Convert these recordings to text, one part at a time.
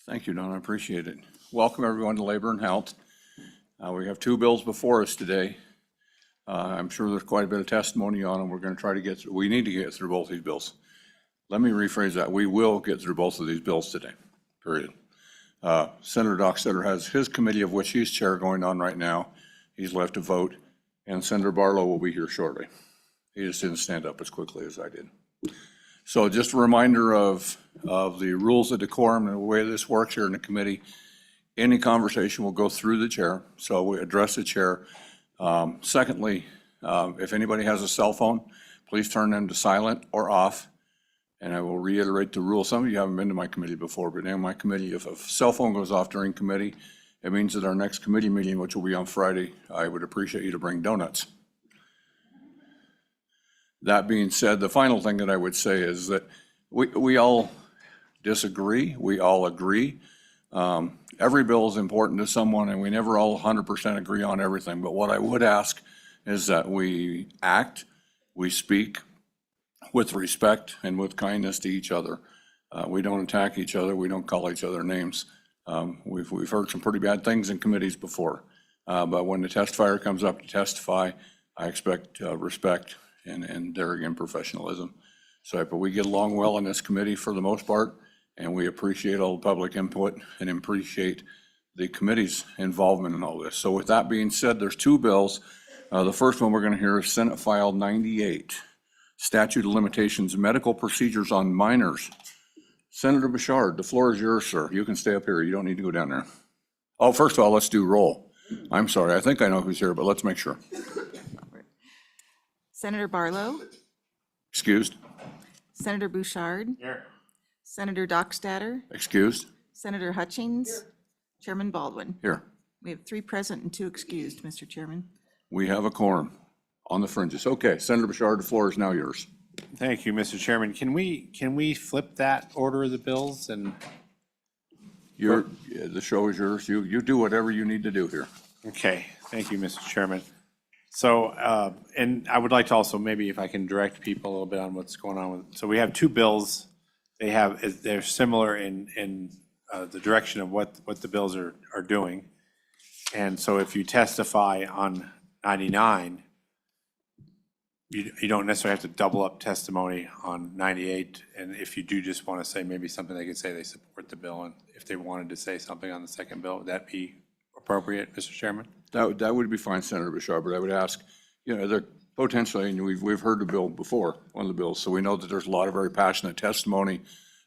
Thank you, Don. I appreciate it. Welcome, everyone, to Labor and Health. We have two bills before us today. I'm sure there's quite a bit of testimony on them. We're going to try to get through. We need to get through both these bills. Let me rephrase that. We will get through both of these bills today, period. Senator Dockstader has his committee, of which he's chair, going on right now. He's left to vote, and Senator Barlow will be here shortly. He just didn't stand up as quickly as I did. So just a reminder of the rules of decorum and the way this works here in the committee. Any conversation will go through the chair, so we address the chair. Secondly, if anybody has a cell phone, please turn them to silent or off. And I will reiterate the rule. Some of you haven't been to my committee before, but in my committee, if a cell phone goes off during committee, it means that our next committee meeting, which will be on Friday, I would appreciate you to bring donuts. That being said, the final thing that I would say is that we all disagree, we all agree. Every bill is important to someone, and we never all 100% agree on everything. But what I would ask is that we act, we speak with respect and with kindness to each other. We don't attack each other, we don't call each other names. We've heard some pretty bad things in committees before, but when the testifier comes up to testify, I expect respect and there again, professionalism. So, but we get along well in this committee for the most part, and we appreciate all the public input and appreciate the committee's involvement in all this. So with that being said, there's two bills. The first one we're going to hear is Senate File 98, Statute of Limitations, Medical Procedures on Minors. Senator Bouchard, the floor is yours, sir. You can stay up here. You don't need to go down there. Oh, first of all, let's do roll. I'm sorry. I think I know who's here, but let's make sure. Senator Barlow. Excused? Senator Bouchard. Here. Senator Dockstader. Excused? Senator Hutchings. Chairman Baldwin. Here. We have 3 present and 2 excused, Mr. Chairman. We have a quorum on the fringes. Okay, Senator Bouchard, the floor is now yours. Thank you, Mr. Chairman. Can we flip that order of the bills and? The show is yours. You do whatever you need to do here. Okay, thank you, Mr. Chairman. So, and I would like to also, maybe if I can direct people a little bit on what's going on with, so we have 2 bills. They're similar in the direction of what the bills are doing. And so if you testify on 99, you don't necessarily have to double up testimony on 98. And if you do just want to say maybe something, they could say they support the bill. And if they wanted to say something on the second bill, would that be appropriate, Mr. Chairman? That would be fine, Senator Bouchard, but I would ask, they're potentially, and we've heard the bill before, one of the bills, so we know that there's a lot of very passionate testimony,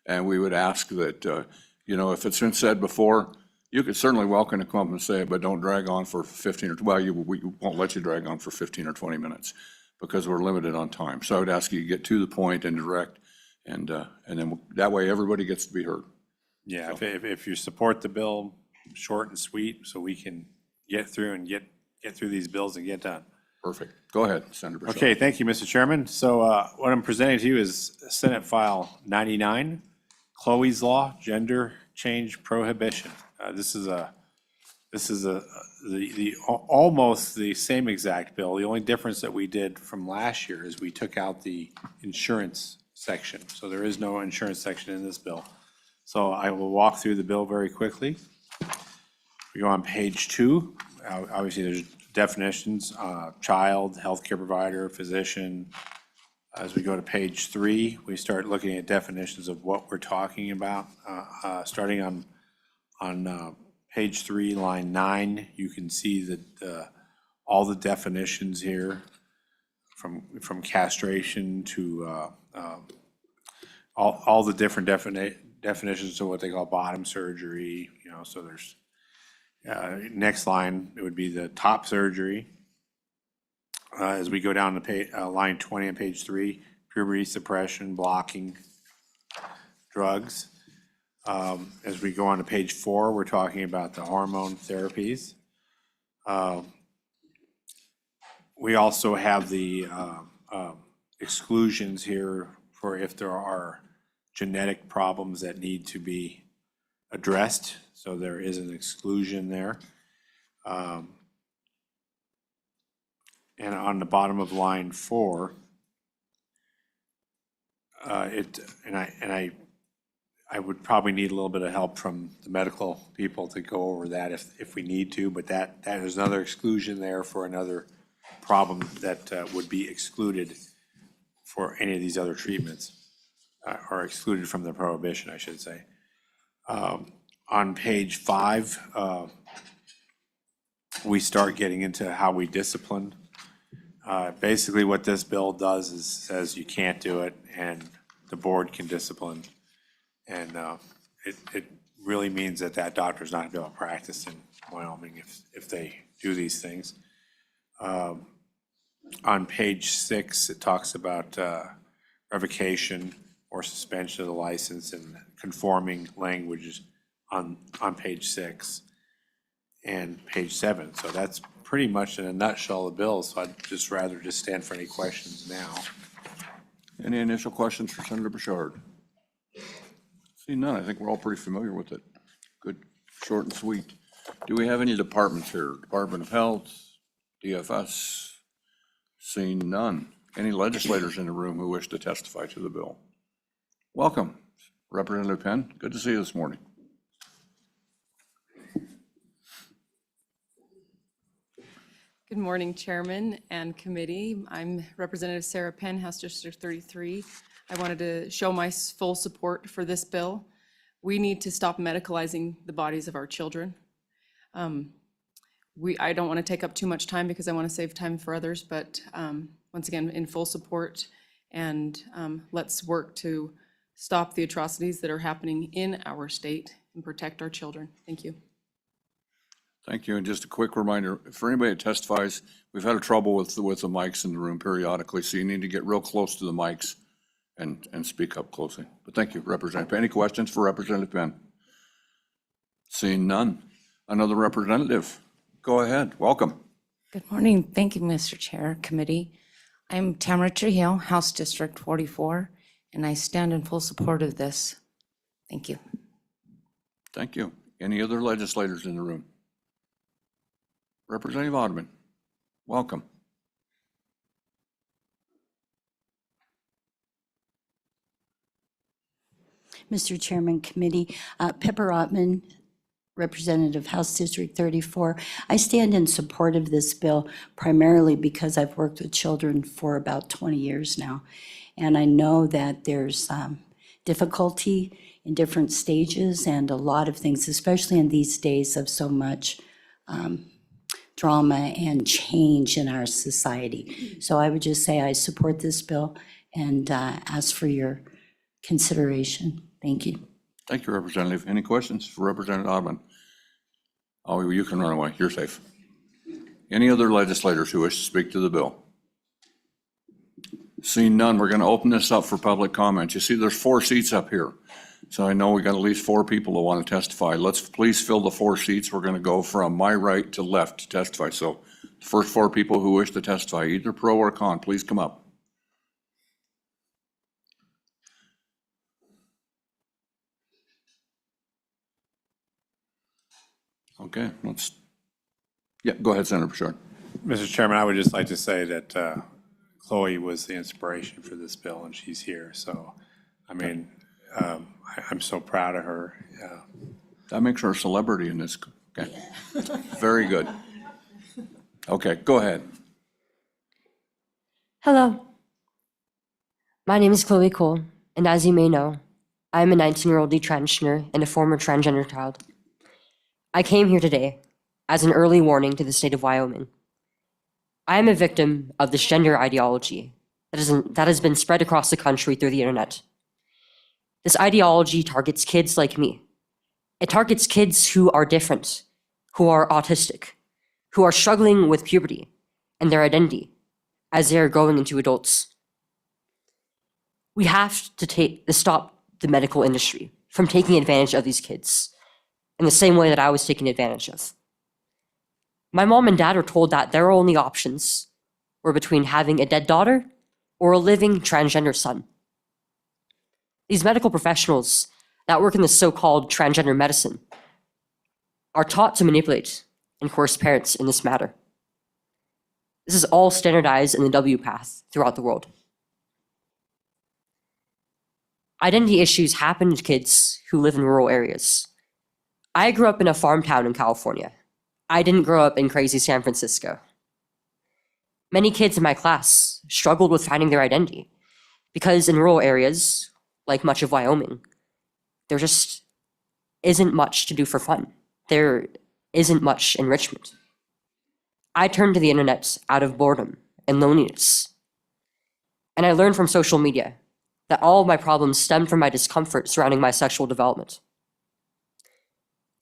and we would ask that, if it's been said before, you could certainly welcome to come up and say it, but don't drag on for 15 or, we won't let you drag on for 15 or 20 minutes because we're limited on time. So I would ask you to get to the point and direct, and then that way everybody gets to be heard. Yeah, so. If you support the bill, short and sweet, so we can get through and get through these bills and get done. Perfect. Go ahead, Senator Bouchard. Okay, thank you, Mr. Chairman. So what I'm presenting to you is Senate File 99, Chloe's Law, Gender Change Prohibition. This is almost the same exact bill. The only difference that we did from last year is we took out the insurance section. So there is no insurance section in this bill. So I will walk through the bill very quickly. We go on page 2. Obviously, there's definitions, child, healthcare provider, physician. As we go to page 3, we start looking at definitions of what we're talking about. Starting on page 3, line 9, you can see that all the definitions here, from castration to all the different definitions of what they call bottom surgery. So there's next line, it would be the top surgery. As we go down to line 20 on page 3, puberty suppression, blocking drugs. As we go on to page 4, we're talking about the hormone therapies. We also have the exclusions here for if there are genetic problems that need to be addressed. So there is an exclusion there. And on the bottom of line 4, I would probably need a little bit of help from the medical people to go over that if we need to, but that is another exclusion there for another problem that would be excluded for any of these other treatments, or excluded from the prohibition, I should say. On page 5, we start getting into how we discipline. Basically, what this bill does is says you can't do it, and the board can discipline. And it really means that that doctor's not going to be able to practice in Wyoming if they do these things. On page 6, it talks about revocation or suspension of the license and conforming languages on page 6 and page 7. So that's pretty much in a nutshell the bill, so I'd just rather just stand for any questions now. Any initial questions for Senator Bouchard? See none. I think we're all pretty familiar with it. Good, short and sweet. Do we have any departments here? Department of Health, DFS? Seeing none. Any legislators in the room who wish to testify to the bill? Welcome, Representative Penn. Good to see you this morning. Good morning, Chairman and Committee. I'm Representative Sarah Penn, House District 33. I wanted to show my full support for this bill. We need to stop medicalizing the bodies of our children. I don't want to take up too much time because I want to save time for others, but once again, in full support, and let's work to stop the atrocities that are happening in our state and protect our children. Thank you. Thank you. And just a quick reminder, for anybody that testifies, we've had trouble with the mics in the room periodically, so you need to get real close to the mics and speak up closely. But thank you, Representative Penn. Any questions for Representative Penn? Seeing none. Another representative, go ahead. Welcome. Good morning. Thank you, Mr. Chair, Committee. I'm Tamara Trujillo, House District 44, and I stand in full support of this. Thank you. Thank you. Any other legislators in the room? Representative Ottoman, welcome. Mr. Chairman, Committee, Pepper Ottman, Representative House District 34. I stand in support of this bill primarily because I've worked with children for about 20 years now. And I know that there's difficulty in different stages and a lot of things, especially in these days of so much drama and change in our society. So I would just say I support this bill and ask for your consideration. Thank you. Thank you, Representative. Any questions for Representative Ottoman? Oh, you can run away. You're safe. Any other legislators who wish to speak to the bill? Seeing none, we're going to open this up for public comment. You see, there's 4 seats up here. So I know we got at least 4 people who want to testify. Let's please fill the 4 seats. We're going to go from my right to left to testify. So the first 4 people who wish to testify, either pro or con, please come up. Okay, go ahead, Senator Bouchard. Mr. Chairman, I would just like to say that Chloe was the inspiration for this bill, and she's here. So, I mean, I'm so proud of her. That makes her a celebrity in this. Okay, very good. Okay, go ahead. Hello. My name is Chloe Cole, and as you may know, I am a 19-year-old detransitioner and a former transgender child. I came here today as an early warning to the state of Wyoming. I am a victim of this gender ideology that has been spread across the country through the internet. This ideology targets kids like me. It targets kids who are different, who are autistic, who are struggling with puberty and their identity as they are growing into adults. We have to stop the medical industry from taking advantage of these kids in the same way that I was taken advantage of. My mom and dad were told that their only options were between having a dead daughter or a living transgender son. These medical professionals that work in the so-called transgender medicine are taught to manipulate and coerce parents in this matter. This is all standardized in the W path throughout the world. Identity issues happen to kids who live in rural areas. I grew up in a farm town in California. I didn't grow up in crazy San Francisco. Many kids in my class struggled with finding their identity because in rural areas, like much of Wyoming, there just isn't much to do for fun. There isn't much enrichment. I turned to the internet out of boredom and loneliness. And I learned from social media that all of my problems stemmed from my discomfort surrounding my sexual development.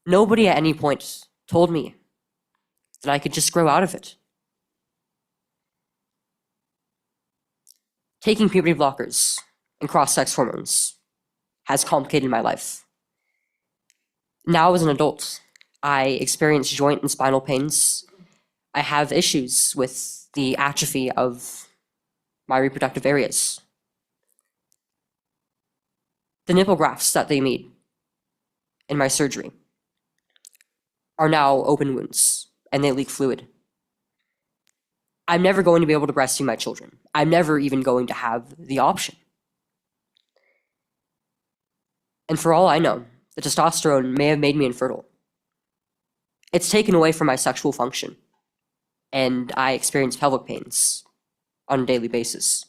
Nobody at any point told me that I could just grow out of it. Taking puberty blockers and cross-sex hormones has complicated my life. Now as an adult, I experience joint and spinal pains. I have issues with the atrophy of my reproductive areas. The nipple grafts that they made in my surgery are now open wounds and they leak fluid. I'm never going to be able to breastfeed my children. I'm never even going to have the option. And for all I know, the testosterone may have made me infertile. It's taken away from my sexual function, and I experience pelvic pains on a daily basis.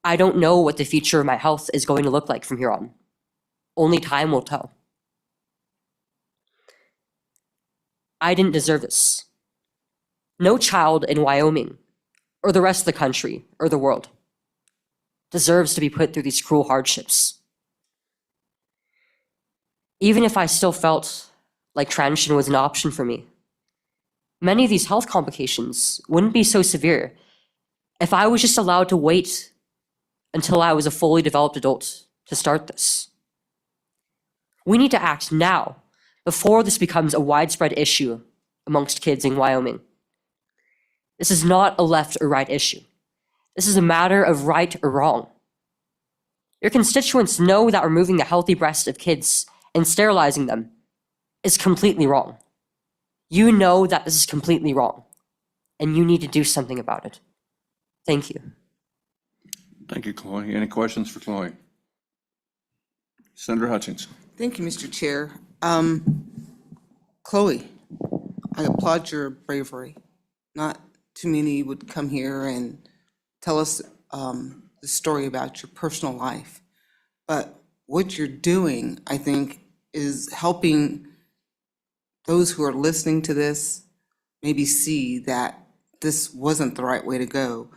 I don't know what the future of my health is going to look like from here on. Only time will tell. I didn't deserve this. No child in Wyoming, or the rest of the country, or the world, deserves to be put through these cruel hardships. Even if I still felt like transition was an option for me, many of these health complications wouldn't be so severe if I was just allowed to wait until I was a fully developed adult to start this. We need to act now before this becomes a widespread issue amongst kids in Wyoming. This is not a left or right issue. This is a matter of right or wrong. Your constituents know that removing the healthy breasts of kids and sterilizing them is completely wrong. You know that this is completely wrong, and you need to do something about it. Thank you. Thank you, Chloe. Any questions for Chloe? Senator Hutchins. Thank you, Mr. Chair. Chloe, I applaud your bravery. Not too many would come here and tell us the story about your personal life. But what you're doing, I think, is helping those who are listening to this maybe see that this wasn't the right way to go.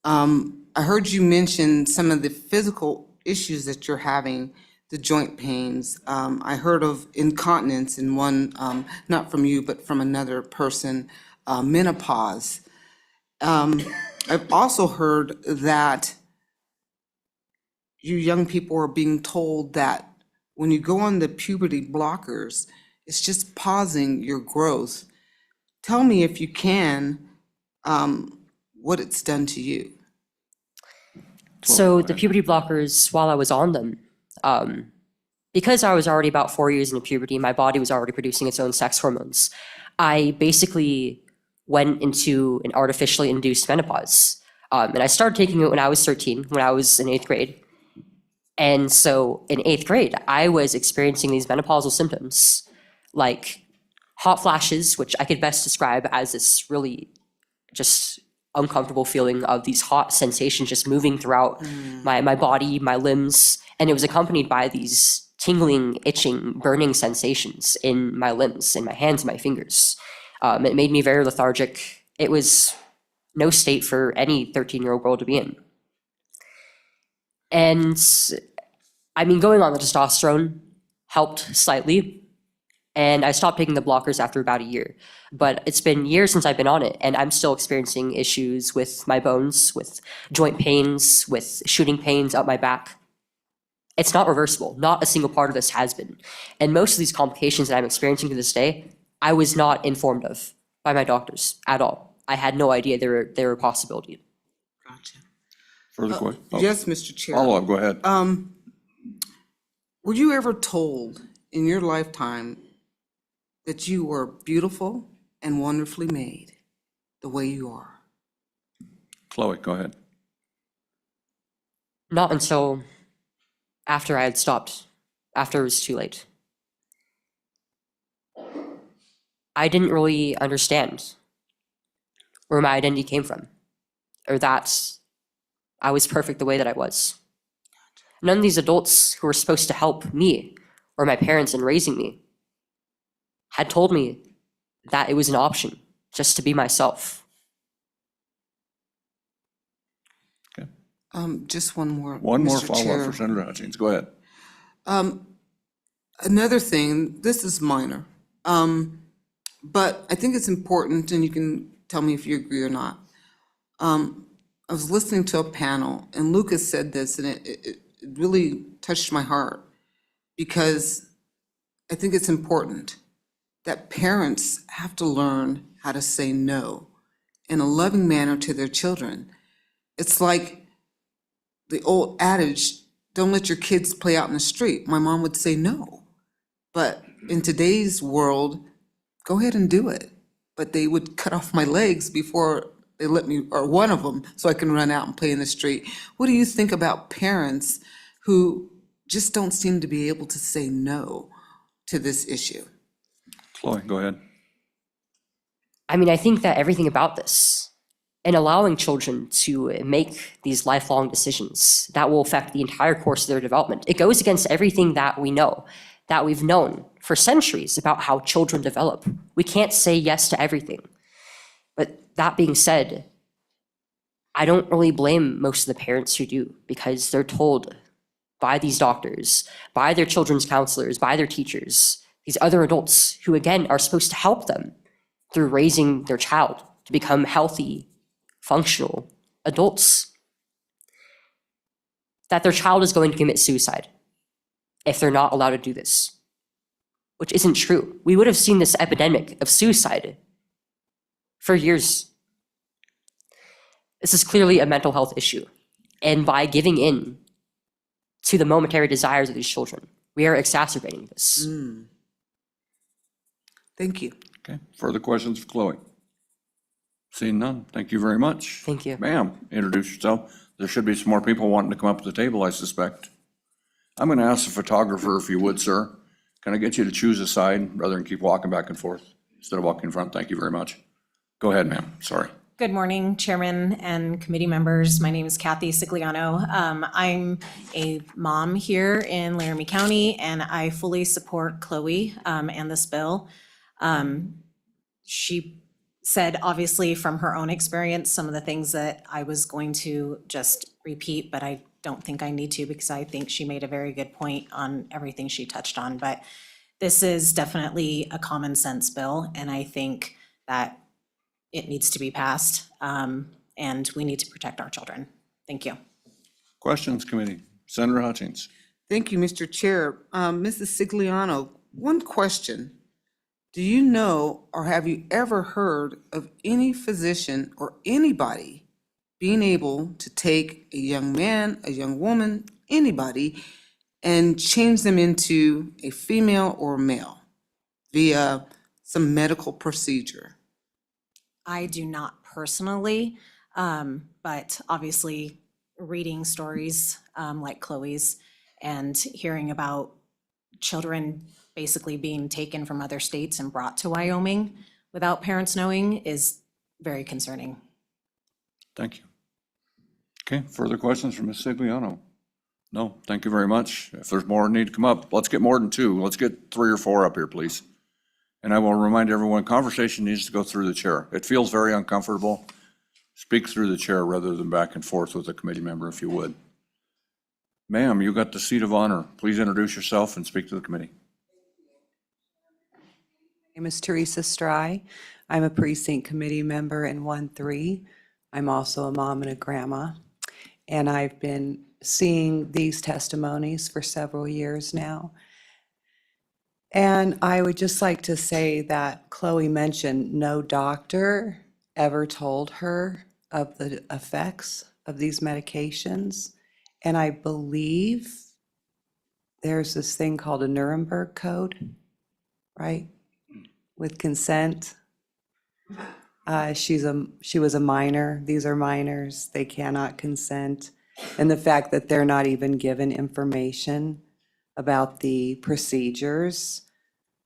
I heard you mention some of the physical issues that you're having, the joint pains. I heard of incontinence in one, not from you, but from another person, menopause. I've also heard that you young people are being told that when you go on the puberty blockers, it's just pausing your growth. Tell me, if you can, what it's done to you. So the puberty blockers, while I was on them, because I was already about 4 years into puberty, my body was already producing its own sex hormones. I basically went into an artificially induced menopause. And I started taking it when I was 13, when I was in 8th grade. And so in 8th grade, I was experiencing these menopausal symptoms, like hot flashes, which I could best describe as this really just uncomfortable feeling of these hot sensations just moving throughout my body, my limbs. And it was accompanied by these tingling, itching, burning sensations in my limbs, in my hands, and my fingers. It made me very lethargic. It was no state for any 13-year-old girl to be in. And I mean, going on the testosterone helped slightly. And I stopped taking the blockers after about a year. But it's been years since I've been on it, and I'm still experiencing issues with my bones, with joint pains, with shooting pains up my back. It's not reversible. Not a single part of this has been. And most of these complications that I'm experiencing to this day, I was not informed of by my doctors at all. I had no idea they were a possibility. Gotcha. Further question? Yes, Mr. Chair. Follow up, go ahead. Were you ever told in your lifetime that you were beautiful and wonderfully made the way you are? Chloe, go ahead. Not until after I had stopped, after it was too late. I didn't really understand where my identity came from, or that I was perfect the way that I was. None of these adults who were supposed to help me or my parents in raising me had told me that it was an option just to be myself. Just one more. One more Mr. follow-up Chair. for Senator Hutchins. Go ahead. Another thing, this is minor, but I think it's important, and you can tell me if you agree or not. I was listening to a panel, and Lucas said this, and it really touched my heart, because I think it's important that parents have to learn how to say no in a loving manner to their children. It's like the old adage, don't let your kids play out in the street. My mom would say no. But in today's world, go ahead and do it. But they would cut off my legs before they let me, or one of them, so I can run out and play in the street. What do you think about parents who just don't seem to be able to say no to this issue? Chloe, go ahead. I mean, I think that everything about this and allowing children to make these lifelong decisions that will affect the entire course of their development, it goes against everything that we know, that we've known for centuries about how children develop. We can't say yes to everything. But that being said, I don't really blame most of the parents who do, because they're told by these doctors, by their children's counselors, by their teachers, these other adults who, again, are supposed to help them through raising their child to become healthy, functional adults, that their child is going to commit suicide if they're not allowed to do this, which isn't true. We would have seen this epidemic of suicide for years. This is clearly a mental health issue. And by giving in to the momentary desires of these children, we are exacerbating this. Thank you. Okay, further questions for Chloe? Seeing none, thank you very much. Thank you. Ma'am, introduce yourself. There should be some more people wanting to come up to the table, I suspect. I'm going to ask the photographer, if you would, sir. Can I get you to choose a side rather than keep walking back and forth instead of walking in front? Thank you very much. Go ahead, ma'am. Sorry. Good morning, Chairman and committee members. My name is Kathy Sigliano. I'm a mom here in Laramie County, and I fully support Chloe and this bill. She said, obviously, from her own experience, some of the things that I was going to just repeat, but I don't think I need to, because I think she made a very good point on everything she touched on. But this is definitely a common sense bill, and I think that it needs to be passed, and we need to protect our children. Thank you. Questions, committee? Senator Hutchins. Thank you, Mr. Chair. Mrs. Sigliano, one question. Do you know, or have you ever heard of any physician or anybody being able to take a young man, a young woman, anybody, and change them into a female or a male via some medical procedure? I do not personally, but obviously reading stories like Chloe's and hearing about children basically being taken from other states and brought to Wyoming without parents knowing is very concerning. Thank you. Okay, further questions from Ms. Sigliano? No, thank you very much. If there's more need to come up, let's get more than two. Let's get 3 or 4 up here, please. And I will remind everyone, conversation needs to go through the chair. It feels very uncomfortable. Speak through the chair rather than back and forth with a committee member, if you would. Ma'am, you got the seat of honor. Please introduce yourself and speak to the committee. My name is Teresa Stry. I'm a precinct committee member in 1-3. I'm also a mom and a grandma. And I've been seeing these testimonies for several years now. And I would just like to say that Chloe mentioned no doctor ever told her of the effects of these medications. And I believe there's this thing called a Nuremberg Code, right? With consent. She was a minor. These are minors. They cannot consent. And the fact that they're not even given information about the procedures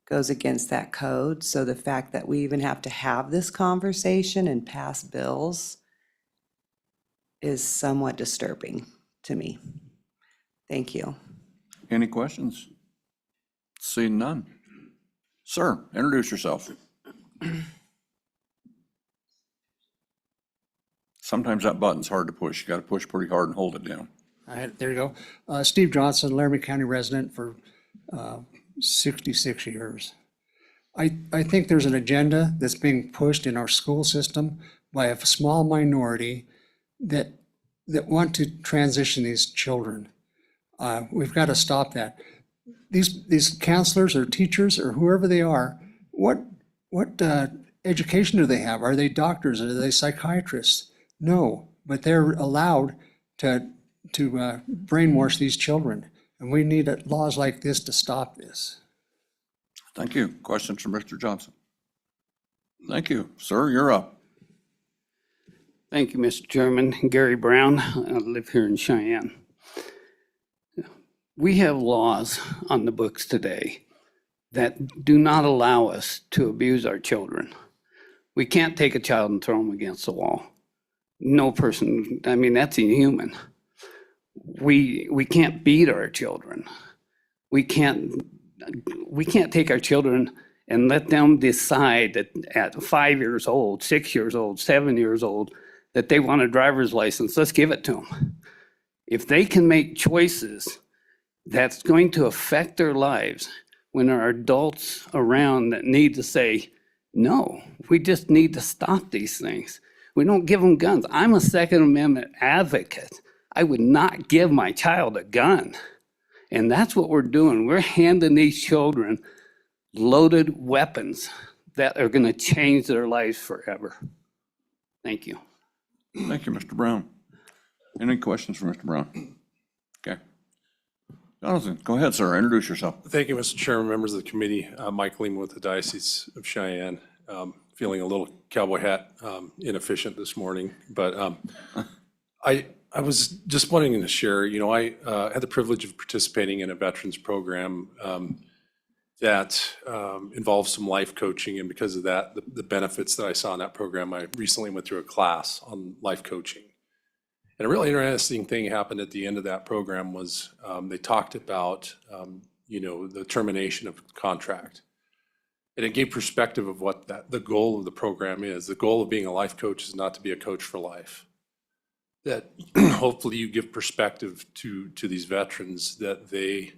goes against that code. So the fact that we even have to have this conversation and pass bills is somewhat disturbing to me. Thank you. Any questions? Seeing none. Sir, introduce yourself. Sometimes that button's hard to push. You got to push pretty hard and hold it down. All right, there you go. Steve Johnson, Laramie County resident for 66 years. I think there's an agenda that's being pushed in our school system by a small minority that want to transition these children. We've got to stop that. These counselors or teachers or whoever they are, what education do they have? Are they doctors? Are they psychiatrists? No, but they're allowed to brainwash these children. And we need laws like this to stop this. Thank you. Questions from Mr. Johnson? Thank you. Sir, you're up. Thank you, Mr. Chairman. Gary Brown. I live here in Cheyenne. We have laws on the books today that do not allow us to abuse our children. We can't take a child and throw them against the wall. No person, I mean, that's inhuman. We can't beat our children. We can't take our children and let them decide that at 5 years old, 6 years old, 7 years old, that they want a driver's license. Let's give it to them. If they can make choices that's going to affect their lives, when there are adults around that need to say, no, we just need to stop these things. We don't give them guns. I'm a Second Amendment advocate. I would not give my child a gun. And that's what we're doing. We're handing these children loaded weapons that are going to change their lives forever. Thank you. Thank you, Mr. Brown. Any questions for Mr. Brown? Okay. Jonathan, go ahead, sir. Introduce yourself. Thank you, Mr. Chairman, members of the committee. Mike Lehman with the Diocese of Cheyenne. Feeling a little cowboy hat inefficient this morning, but I was just wanting to share, I had the privilege of participating in a veterans program that involves some life coaching, and because of that, the benefits that I saw in that program, I recently went through a class on life coaching. And a really interesting thing happened at the end of that program was they talked about, the termination of contract. And it gave perspective of what the goal of the program is. The goal of being a life coach is not to be a coach for life. That hopefully you give perspective to these veterans that they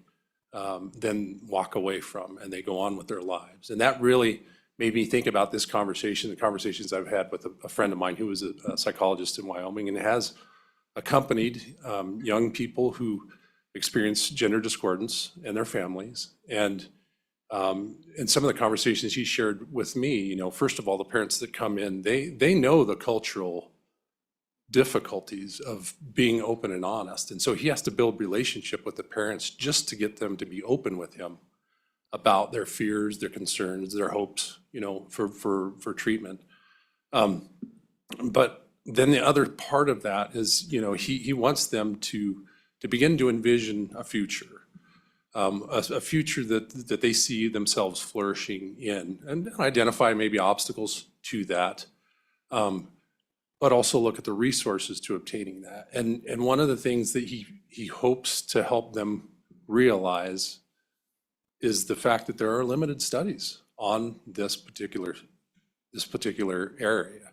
then walk away from and they go on with their lives. And that really made me think about this conversation, the conversations I've had with a friend of mine who was a psychologist in Wyoming and has accompanied young people who experience gender discordance and their families. And some of the conversations he shared with me, first of all, the parents that come in, they know the cultural difficulties of being open and honest. And so he has to build relationship with the parents just to get them to be open with him about their fears, their concerns, their hopes, for treatment. But then the other part of that is, he wants them to begin to envision a future. A future that they see themselves flourishing in, and identify maybe obstacles to that, but also look at the resources to obtaining that. And one of the things that he hopes to help them realize is the fact that there are limited studies on this particular area.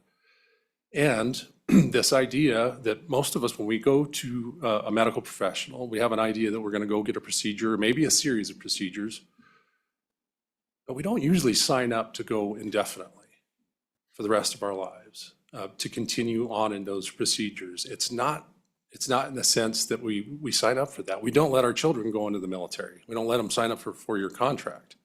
And this idea that most of us, when we go to a medical professional, we have an idea that we're going to go get a procedure, or maybe a series of procedures, but we don't usually sign up to go indefinitely for the rest of our lives, to continue on in those procedures. It's not in the sense that we sign up for that. We don't let our children go into the military. We don't let them sign up for a 4-year contract.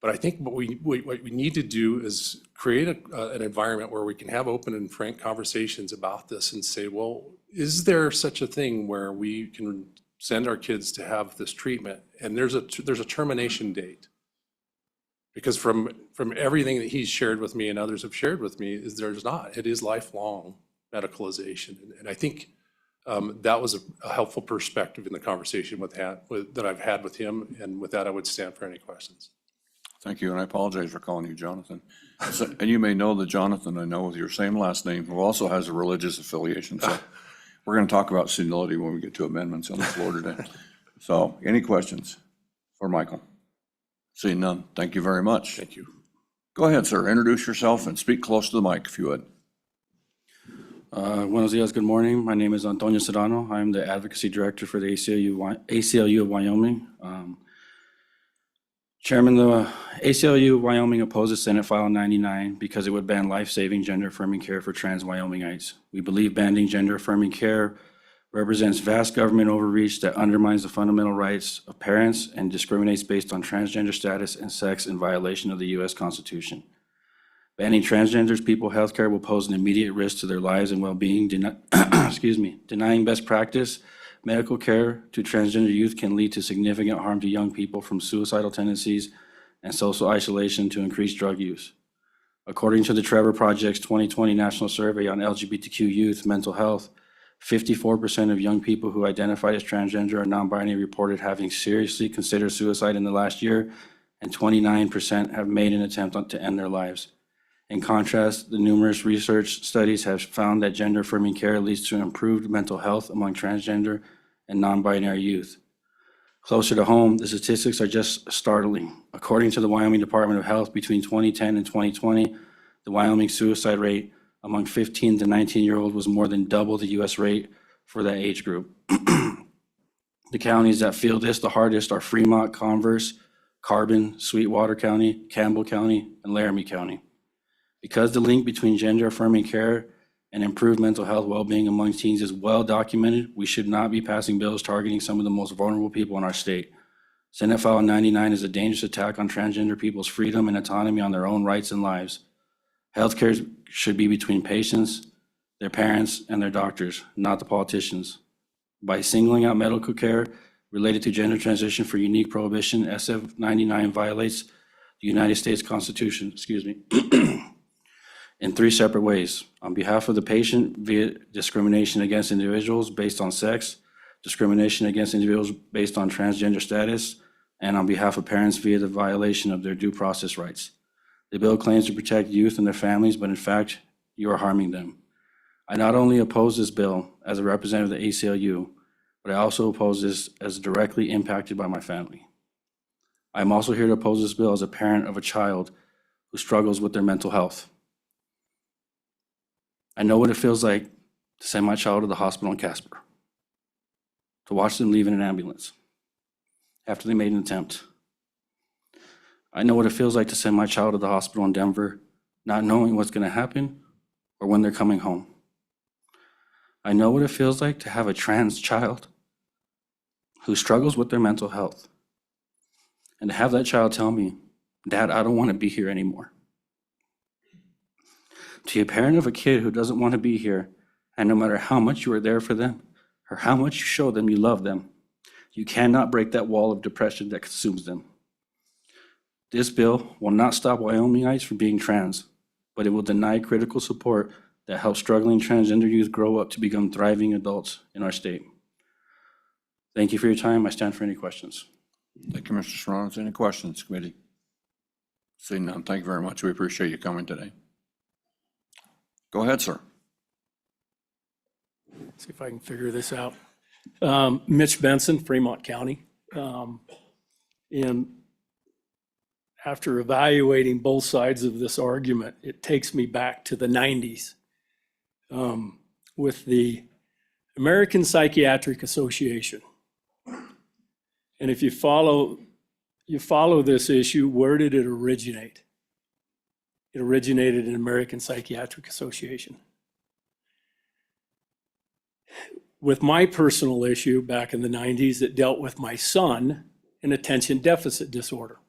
But I think what we need to do is create an environment where we can have open and frank conversations about this and say, well, is there such a thing where we can send our kids to have this treatment? And there's a termination date. Because from everything that he's shared with me and others have shared with me, is there's not. It is lifelong medicalization. And I think That was a helpful perspective in the conversation that I've had with him, and with that, I would stand for any questions. Thank you, and I apologize for calling you Jonathan. And you may know that Jonathan, I know with your same last name, who also has a religious affiliation. So we're going to talk about senility when we get to amendments on the floor today. So any questions for Michael? Seeing none, thank you very much. Thank you. Go ahead, sir. Introduce yourself and speak close to the mic if you would. Buenos dias, good morning. My name is Antonio Serrano. I'm the Advocacy Director for the ACLU of Wyoming. Chairman, the ACLU of Wyoming opposes Senate File 99 because it would ban life-saving gender-affirming care for trans Wyomingites. We believe banning gender-affirming care represents vast government overreach that undermines the fundamental rights of parents and discriminates based on transgender status and sex in violation of the U.S. Constitution. Banning transgender people healthcare will pose an immediate risk to their lives and well-being. Denying best practice medical care to transgender youth can lead to significant harm to young people, from suicidal tendencies and social isolation to increased drug use. According to the Trevor Project's 2020 National Survey on LGBTQ youth mental health, 54% of young people who identify as transgender or non-binary reported having seriously considered suicide in the last year, and 29% have made an attempt to end their lives. In contrast, the numerous research studies have found that gender-affirming care leads to improved mental health among transgender and non-binary youth. Closer to home, the statistics are just startling. According to the Wyoming Department of Health, between 2010 and 2020, the Wyoming suicide rate among 15 to 19-year-olds was more than double the U.S. rate for that age group. The counties that feel this the hardest are Fremont, Converse, Carbon, Sweetwater County, Campbell County, and Laramie County. Because the link between gender-affirming care and improved mental health well-being among teens is well documented, we should not be passing bills targeting some of the most vulnerable people in our state. Senate File 99 is a dangerous attack on transgender people's freedom and autonomy on their own rights and lives. Healthcare should be between patients, their parents, and their doctors, not the politicians. By singling out medical care related to gender transition for unique prohibition, SF 99 violates the United States Constitution, in three separate ways. On behalf of the patient, via discrimination against individuals based on sex, discrimination against individuals based on transgender status, and on behalf of parents via the violation of their due process rights. The bill claims to protect youth and their families, but in fact, you are harming them. I not only oppose this bill as a representative of the ACLU, but I also oppose this as directly impacted by my family. I'm also here to oppose this bill as a parent of a child who struggles with their mental health. I know what it feels like to send my child to the hospital in Casper, to watch them leave in an ambulance after they made an attempt. I know what it feels like to send my child to the hospital in Denver, not knowing what's going to happen or when they're coming home. I know what it feels like to have a trans child who struggles with their mental health, and to have that child tell me, "Dad, I don't want to be here anymore." To a parent of a kid who doesn't want to be here, and no matter how much you are there for them, or how much you show them you love them, you cannot break that wall of depression that consumes them. This bill will not stop Wyomingites from being trans, but it will deny critical support that helps struggling transgender youth grow up to become thriving adults in our state. Thank you for your time. I stand for any questions. Thank you, Mr. Serrano. Any questions, committee? Seeing none, thank you very much. We appreciate you coming today. Go ahead, sir. See if I can figure this out. Mitch Benson, Fremont County. And after evaluating both sides of this argument, it takes me back to the 90s with the American Psychiatric Association. And if you follow this issue, where did it originate? It originated in American Psychiatric Association. With my personal issue back in the 90s, it dealt with my son and attention deficit disorder.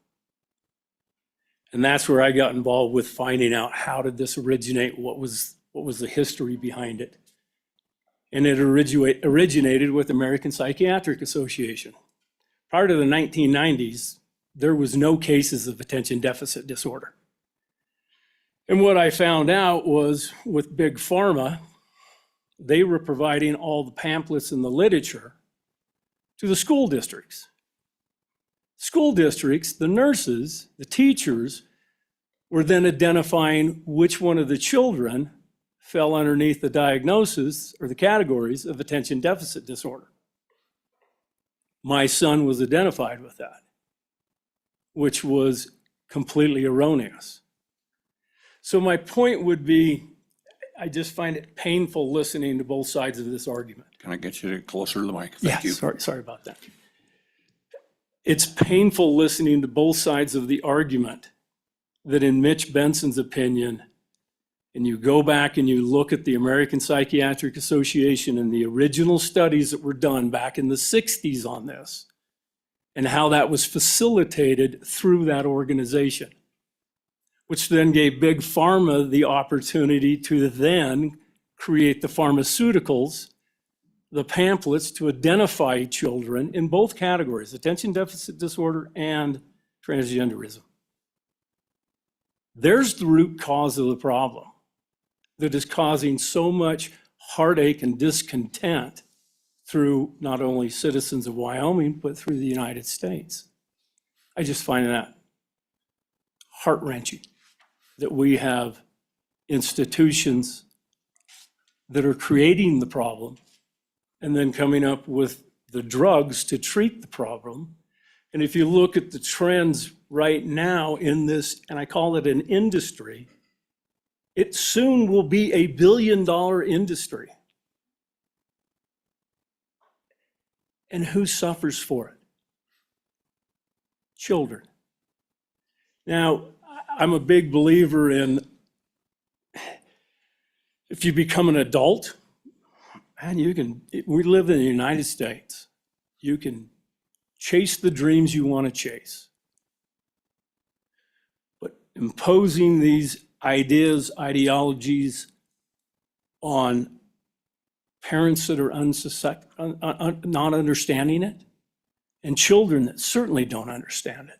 And that's where I got involved with finding out how did this originate, what was the history behind it. And it originated with American Psychiatric Association. Prior to the 1990s, there was no cases of attention deficit disorder. And what I found out was with Big Pharma, they were providing all the pamphlets and the literature to the school districts. School districts, the nurses, the teachers, were then identifying which one of the children fell underneath the diagnosis or the categories of attention deficit disorder. My son was identified with that, which was completely erroneous. So my point would be, I just find it painful listening to both sides of this argument. Can I get you to closer to the mic? Yeah, Thank you. sorry about that. It's painful listening to both sides of the argument that in Mitch Benson's opinion, and you go back and you look at the American Psychiatric Association and the original studies that were done back in the 60s on this, and how that was facilitated through that organization, which then gave Big Pharma the opportunity to then create the pharmaceuticals, the pamphlets to identify children in both categories, attention deficit disorder and transgenderism. There's the root cause of the problem that is causing so much heartache and discontent through not only citizens of Wyoming, but through the United States. I just find that heart-wrenching that we have institutions that are creating the problem and then coming up with the drugs to treat the problem. And if you look at the trends right now in this, and I call it an industry, it soon will be a billion-dollar industry. And who suffers for it? Children. Now, I'm a big believer in if you become an adult, man, we live in the United States. You can chase the dreams you want to chase. But imposing these ideas, ideologies on parents that are not understanding it, and children that certainly don't understand it,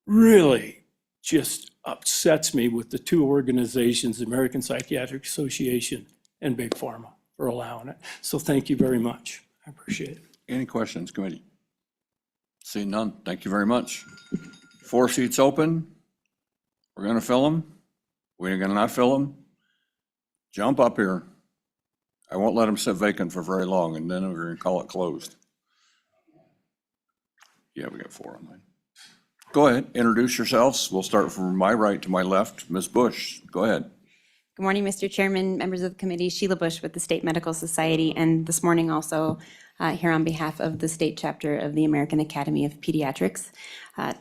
really just upsets me with the two organizations, the American Psychiatric Association and Big Pharma, for allowing it. So thank you very much. I appreciate it. Any questions, committee? Seeing none, thank you very much. 4 seats open. We're gonna fill them. We're gonna not fill them. Jump up here. I won't let them sit vacant for very long, and then we're gonna call it closed. Yeah, we got 4 online. Go ahead, introduce yourselves. We'll start from my right to my left. Ms. Bush, go ahead. Good morning, Mr. Chairman, members of the committee. Sheila Bush with the State Medical Society, and this morning also here on behalf of the state chapter of the American Academy of Pediatrics.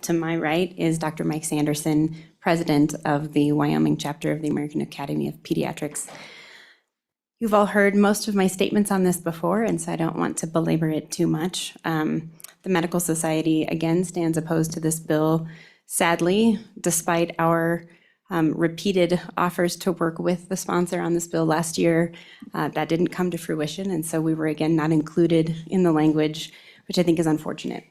To my right is Dr. Mike Sanderson, president of the Wyoming chapter of the American Academy of Pediatrics. You've all heard most of my statements on this before, and so I don't want to belabor it too much. The Medical Society, again, stands opposed to this bill. Sadly, despite our repeated offers to work with the sponsor on this bill last year, that didn't come to fruition, and so we were again not included in the language, which I think is unfortunate.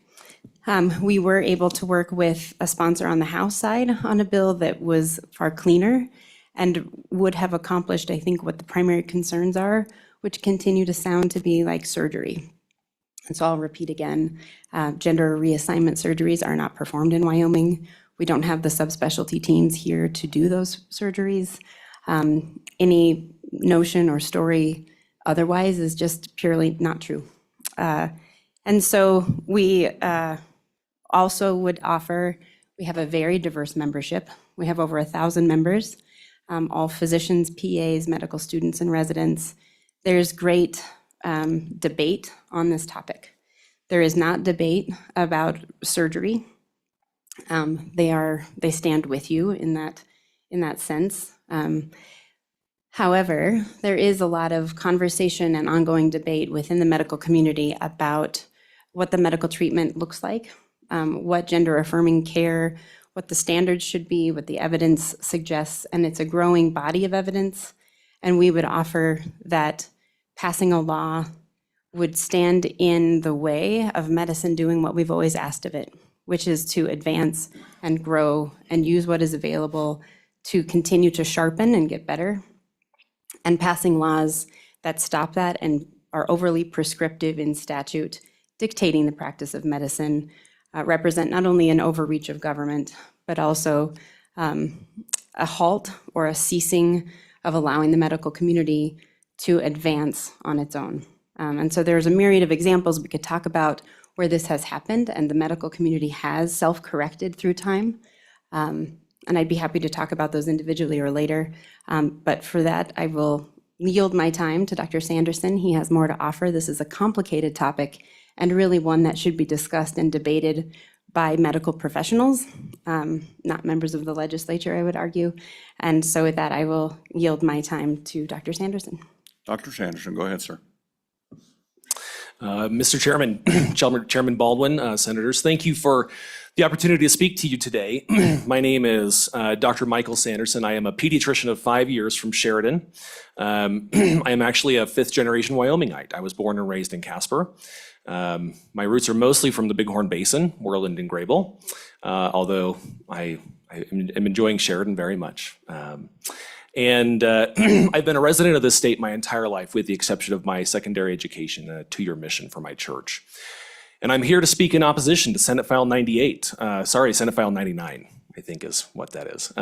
We were able to work with a sponsor on the House side on a bill that was far cleaner and would have accomplished, I think, what the primary concerns are, which continue to sound to be like surgery. And so I'll repeat again, gender reassignment surgeries are not performed in Wyoming. We don't have the subspecialty teams here to do those surgeries. Any notion or story otherwise is just purely not true. And so we also would offer, we have a very diverse membership. We have over 1,000 members, all physicians, PAs, medical students, and residents. There's great debate on this topic. There is not debate about surgery. They stand with you in that sense. However, there is a lot of conversation and ongoing debate within the medical community about what the medical treatment looks like, what gender affirming care, what the standards should be, what the evidence suggests, and it's a growing body of evidence. And we would offer that passing a law would stand in the way of medicine doing what we've always asked of it, which is to advance and grow and use what is available to continue to sharpen and get better. and passing laws that stop that and are overly prescriptive in statute, dictating the practice of medicine, represent not only an overreach of government, but also a halt or a ceasing of allowing the medical community to advance on its own. And so there's a myriad of examples we could talk about where this has happened and the medical community has self-corrected through time. And I'd be happy to talk about those individually or later. But for that, I will yield my time to Dr. Sanderson. He has more to offer. This is a complicated topic and really one that should be discussed and debated by medical professionals, not members of the legislature, I would argue. And so with that, I will yield my time to Dr. Sanderson. Dr. Sanderson, go ahead, sir. Mr. Chairman, Chairman Baldwin, Senators, thank you for the opportunity to speak to you today. My name is Dr. Michael Sanderson. I am a pediatrician of 5 years from Sheridan. I am actually a fifth-generation Wyomingite. I was born and raised in Casper. My roots are mostly from the Bighorn Basin, Worland and Grable, although I am enjoying Sheridan very much. And I've been a resident of this state my entire life, with the exception of my secondary education, a 2-year mission for my church. And I'm here to speak in opposition to Senate File 98, Senate File 99, I think is what that is,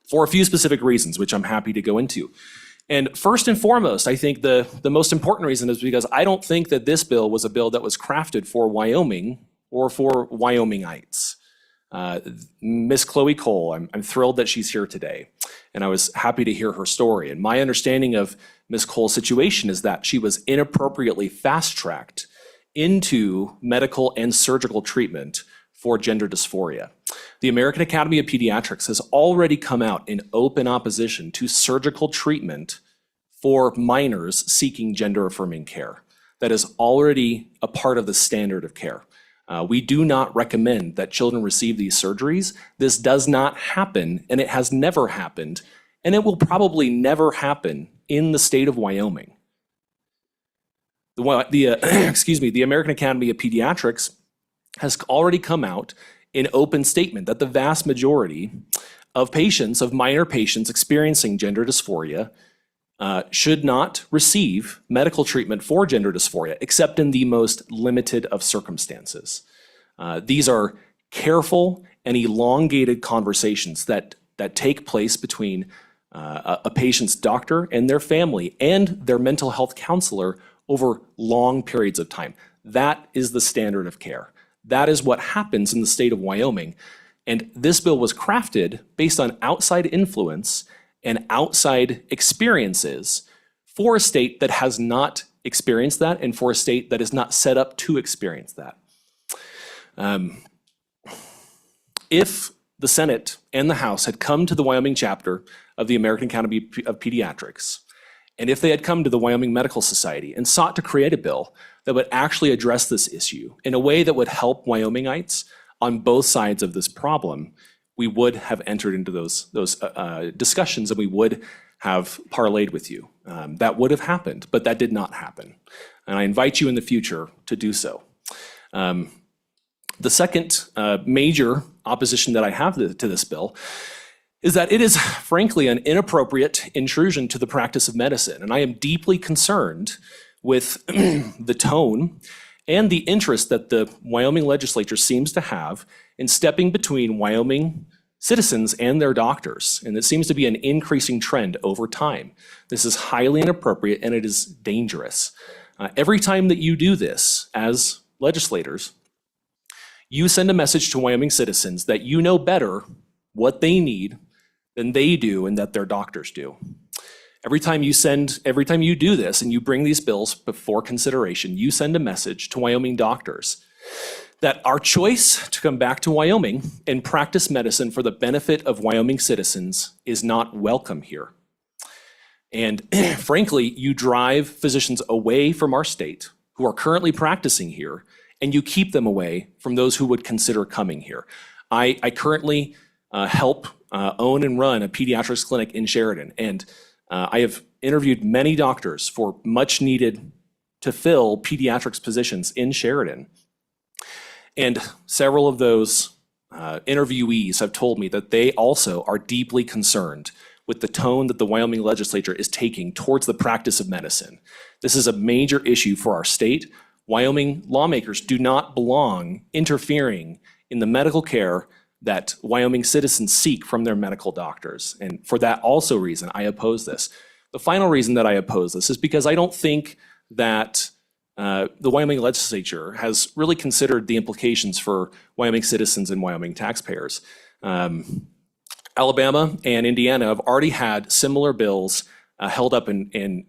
for a few specific reasons, which I'm happy to go into. And first and foremost, I think the most important reason is because I don't think that this bill was a bill that was crafted for Wyoming or for Wyomingites. Miss Chloe Cole, I'm thrilled that she's here today, and I was happy to hear her story. And my understanding of Miss Cole's situation is that she was inappropriately fast-tracked into medical and surgical treatment for gender dysphoria. The American Academy of Pediatrics has already come out in open opposition to surgical treatment for minors seeking gender-affirming care. That is already a part of the standard of care. We do not recommend that children receive these surgeries. This does not happen, and it has never happened, and it will probably never happen in the state of Wyoming. The American Academy of Pediatrics has already come out in open statement that the vast majority of patients, of minor patients experiencing gender dysphoria, should not receive medical treatment for gender dysphoria, except in the most limited of circumstances. These are careful and elongated conversations that take place between a patient's doctor and their family and their mental health counselor over long periods of time. That is the standard of care. That is what happens in the state of Wyoming. And this bill was crafted based on outside influence and outside experiences for a state that has not experienced that and for a state that is not set up to experience that. If the Senate and the House had come to the Wyoming chapter of the American Academy of Pediatrics, and if they had come to the Wyoming Medical Society and sought to create a bill that would actually address this issue in a way that would help Wyomingites on both sides of this problem, we would have entered into those discussions, and we would have parlayed with you. That would have happened, but that did not happen. And I invite you in the future to do so. The second major opposition that I have to this bill is that it is frankly an inappropriate intrusion to the practice of medicine. And I am deeply concerned with the tone and the interest that the Wyoming legislature seems to have in stepping between Wyoming citizens and their doctors. And it seems to be an increasing trend over time. This is highly inappropriate and it is dangerous. Every time that you do this as legislators, you send a message to Wyoming citizens that you know better what they need than they do and that their doctors do. Every time you do this and you bring these bills before consideration, you send a message to Wyoming doctors that our choice to come back to Wyoming and practice medicine for the benefit of Wyoming citizens is not welcome here. And frankly, you drive physicians away from our state who are currently practicing here, and you keep them away from those who would consider coming here. I currently help own and run a pediatrics clinic in Sheridan, and I have interviewed many doctors for much needed to fill pediatrics positions in Sheridan. And several of those interviewees have told me that they also are deeply concerned with the tone that the Wyoming legislature is taking towards the practice of medicine. This is a major issue for our state. Wyoming lawmakers do not belong interfering in the medical care that Wyoming citizens seek from their medical doctors. And for that also reason, I oppose this. The final reason that I oppose this is because I don't think that the Wyoming legislature has really considered the implications for Wyoming citizens and Wyoming taxpayers. Alabama and Indiana have already had similar bills held up and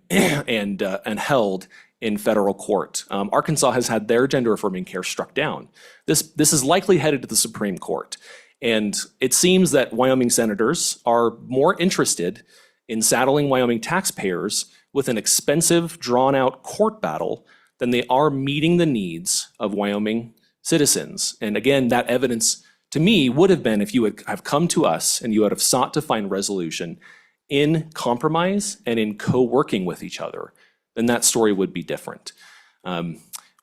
held in federal court. Arkansas has had their gender affirming care struck down. This is likely headed to the Supreme Court. And it seems that Wyoming senators are more interested in saddling Wyoming taxpayers with an expensive, drawn-out court battle than they are meeting the needs of Wyoming citizens. And again, that evidence to me would have been if you would have come to us and you would have sought to find resolution in compromise and in co-working with each other, then that story would be different.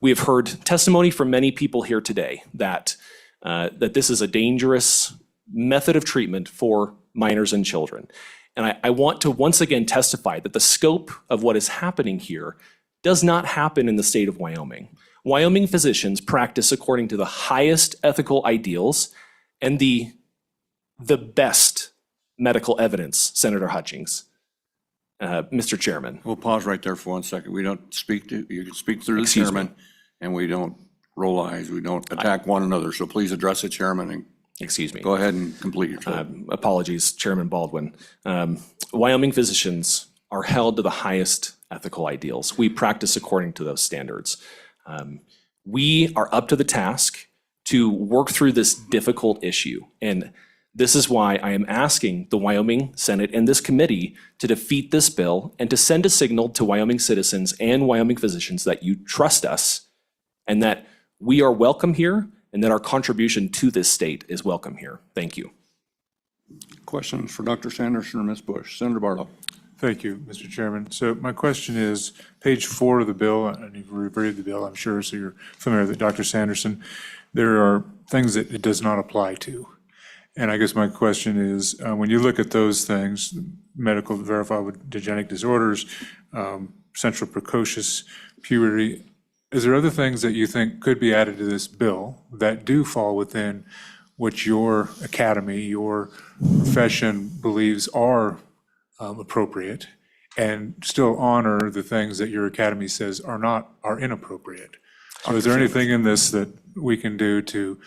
We have heard testimony from many people here today that this is a dangerous method of treatment for minors and children. And I want to once again testify that the scope of what is happening here does not happen in the state of Wyoming. Wyoming physicians practice according to the highest ethical ideals and the best medical evidence, Senator Hutchings. Mr. Chairman. We'll pause right there for 1 second. We don't speak to, you can speak through the Excuse me. chairman, and we don't roll eyes, we don't attack one another. So please address the chairman and Excuse me. go ahead and complete your thought. Apologies, Chairman Baldwin. Wyoming physicians are held to the highest ethical ideals. We practice according to those standards. We are up to the task to work through this difficult issue. And this is why I am asking the Wyoming Senate and this committee to defeat this bill and to send a signal to Wyoming citizens and Wyoming physicians that you trust us and that we are welcome here and that our contribution to this state is welcome here. Thank you. Questions for Dr. Sanderson or Ms. Bush? Senator Barlow. Thank you, Mr. Chairman. So my question is, page 4 of the bill, and you've reviewed the bill, I'm sure, so you're familiar with it, Dr. Sanderson. There are things that it does not apply to. And I guess my question is, when you look at those things, medical verifiable genetic disorders, central precocious puberty, is there other things that you think could be added to this bill that do fall within what your academy, your profession believes are appropriate and still honor the things that your academy says are inappropriate? So is there anything in this that we can do to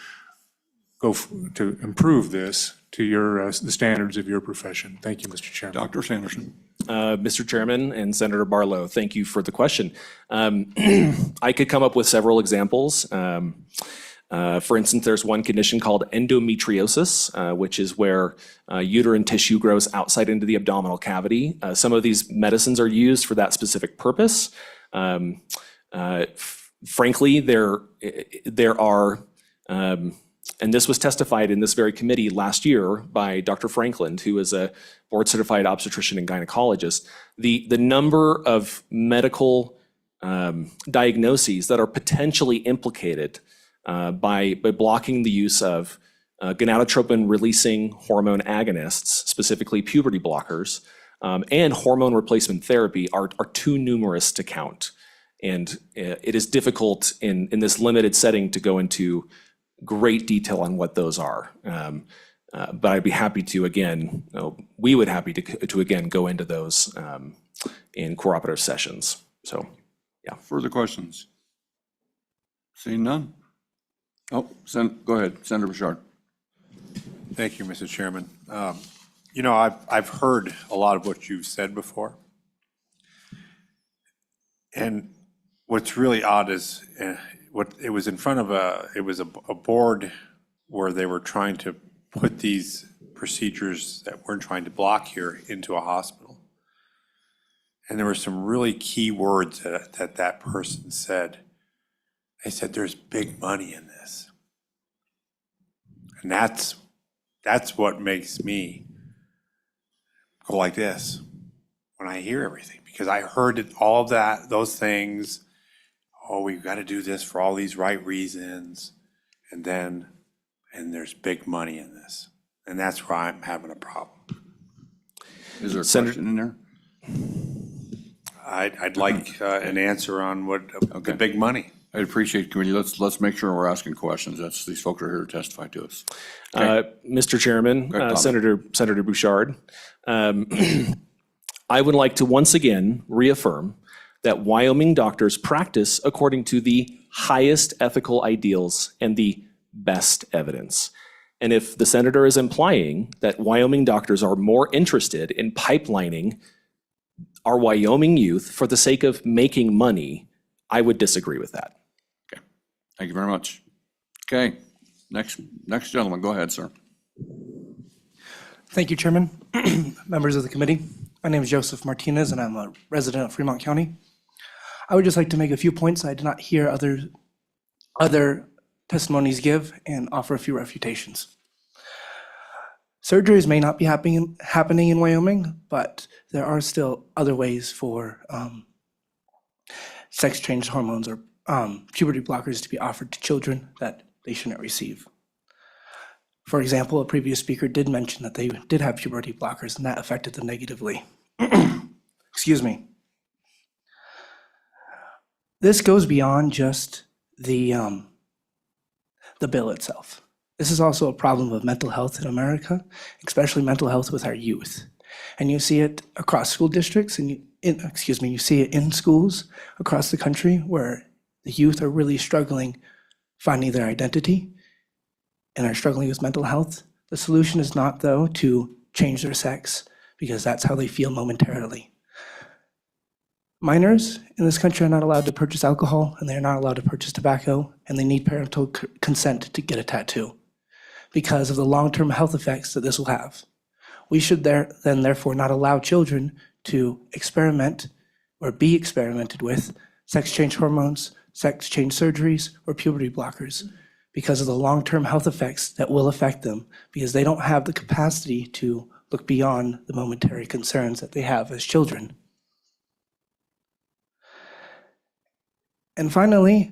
to improve this to the standards of your profession? Thank you, Mr. Chairman. Dr. Sanderson. Mr. Chairman and Senator Barlow, thank you for the question. I could come up with several examples. For instance, there's one condition called endometriosis, which is where uterine tissue grows outside into the abdominal cavity. Some of these medicines are used for that specific purpose. Frankly, there are, and this was testified in this very committee last year by Dr. Franklin, who is a board-certified obstetrician and gynecologist. The number of medical diagnoses that are potentially implicated by blocking the use of gonadotropin-releasing hormone agonists, specifically puberty blockers, and hormone replacement therapy are too numerous to count. And it is difficult in this limited setting to go into great detail on what those are. But I'd be happy to, again, we would happy to again, go into those in cooperative sessions. So, yeah. Further questions? Seeing none? Oh, go ahead, Senator Bouchard. Thank you, Mr. Chairman. You know, I've heard a lot of what you've said before. And what's really odd is it was in front of a board where they were trying to put these procedures that we're trying to block here into a hospital. And there were some really key words that person said. They said, there's big money in this. And that's what makes me go like this when I hear everything, because I heard all of that, those things. Oh, we've got to do this for all these right reasons. And there's big money in this. And that's where I'm having a problem. Is there a Senator- question in there? I'd like an answer on what, the big money. I appreciate committee. Let's make sure we're asking questions. These folks are here to testify to us. Mr. Chairman, Go ahead, Tom. Senator Bouchard, I would like to once again reaffirm that Wyoming doctors practice according to the highest ethical ideals and the best evidence. And if the senator is implying that Wyoming doctors are more interested in pipelining our Wyoming youth for the sake of making money, I would disagree with that. Thank you very much. Okay, next gentleman, go ahead, sir. Thank you, Chairman. Members of the committee. My name is Joseph Martinez, and I'm a resident of Fremont County. I would just like to make a few points I did not hear other testimonies give and offer a few refutations. Surgeries may not be happening in Wyoming, but there are still other ways for sex-changed hormones or puberty blockers to be offered to children that they shouldn't receive. For example, a previous speaker did mention that they did have puberty blockers and that affected them negatively. Excuse me. This goes beyond just the bill itself. This is also a problem of mental health in America, especially mental health with our youth. And you see it across school districts, and you see it in schools across the country where the youth are really struggling finding their identity and are struggling with mental health. The solution is not, though, to change their sex, because that's how they feel momentarily. Minors in this country are not allowed to purchase alcohol, and they're not allowed to purchase tobacco, and they need parental consent to get a tattoo because of the long-term health effects that this will have. We should therefore not allow children to experiment or be experimented with sex-change hormones, sex-change surgeries, or puberty blockers because of the long-term health effects that will affect them, because they don't have the capacity to look beyond the momentary concerns that they have as children. And finally,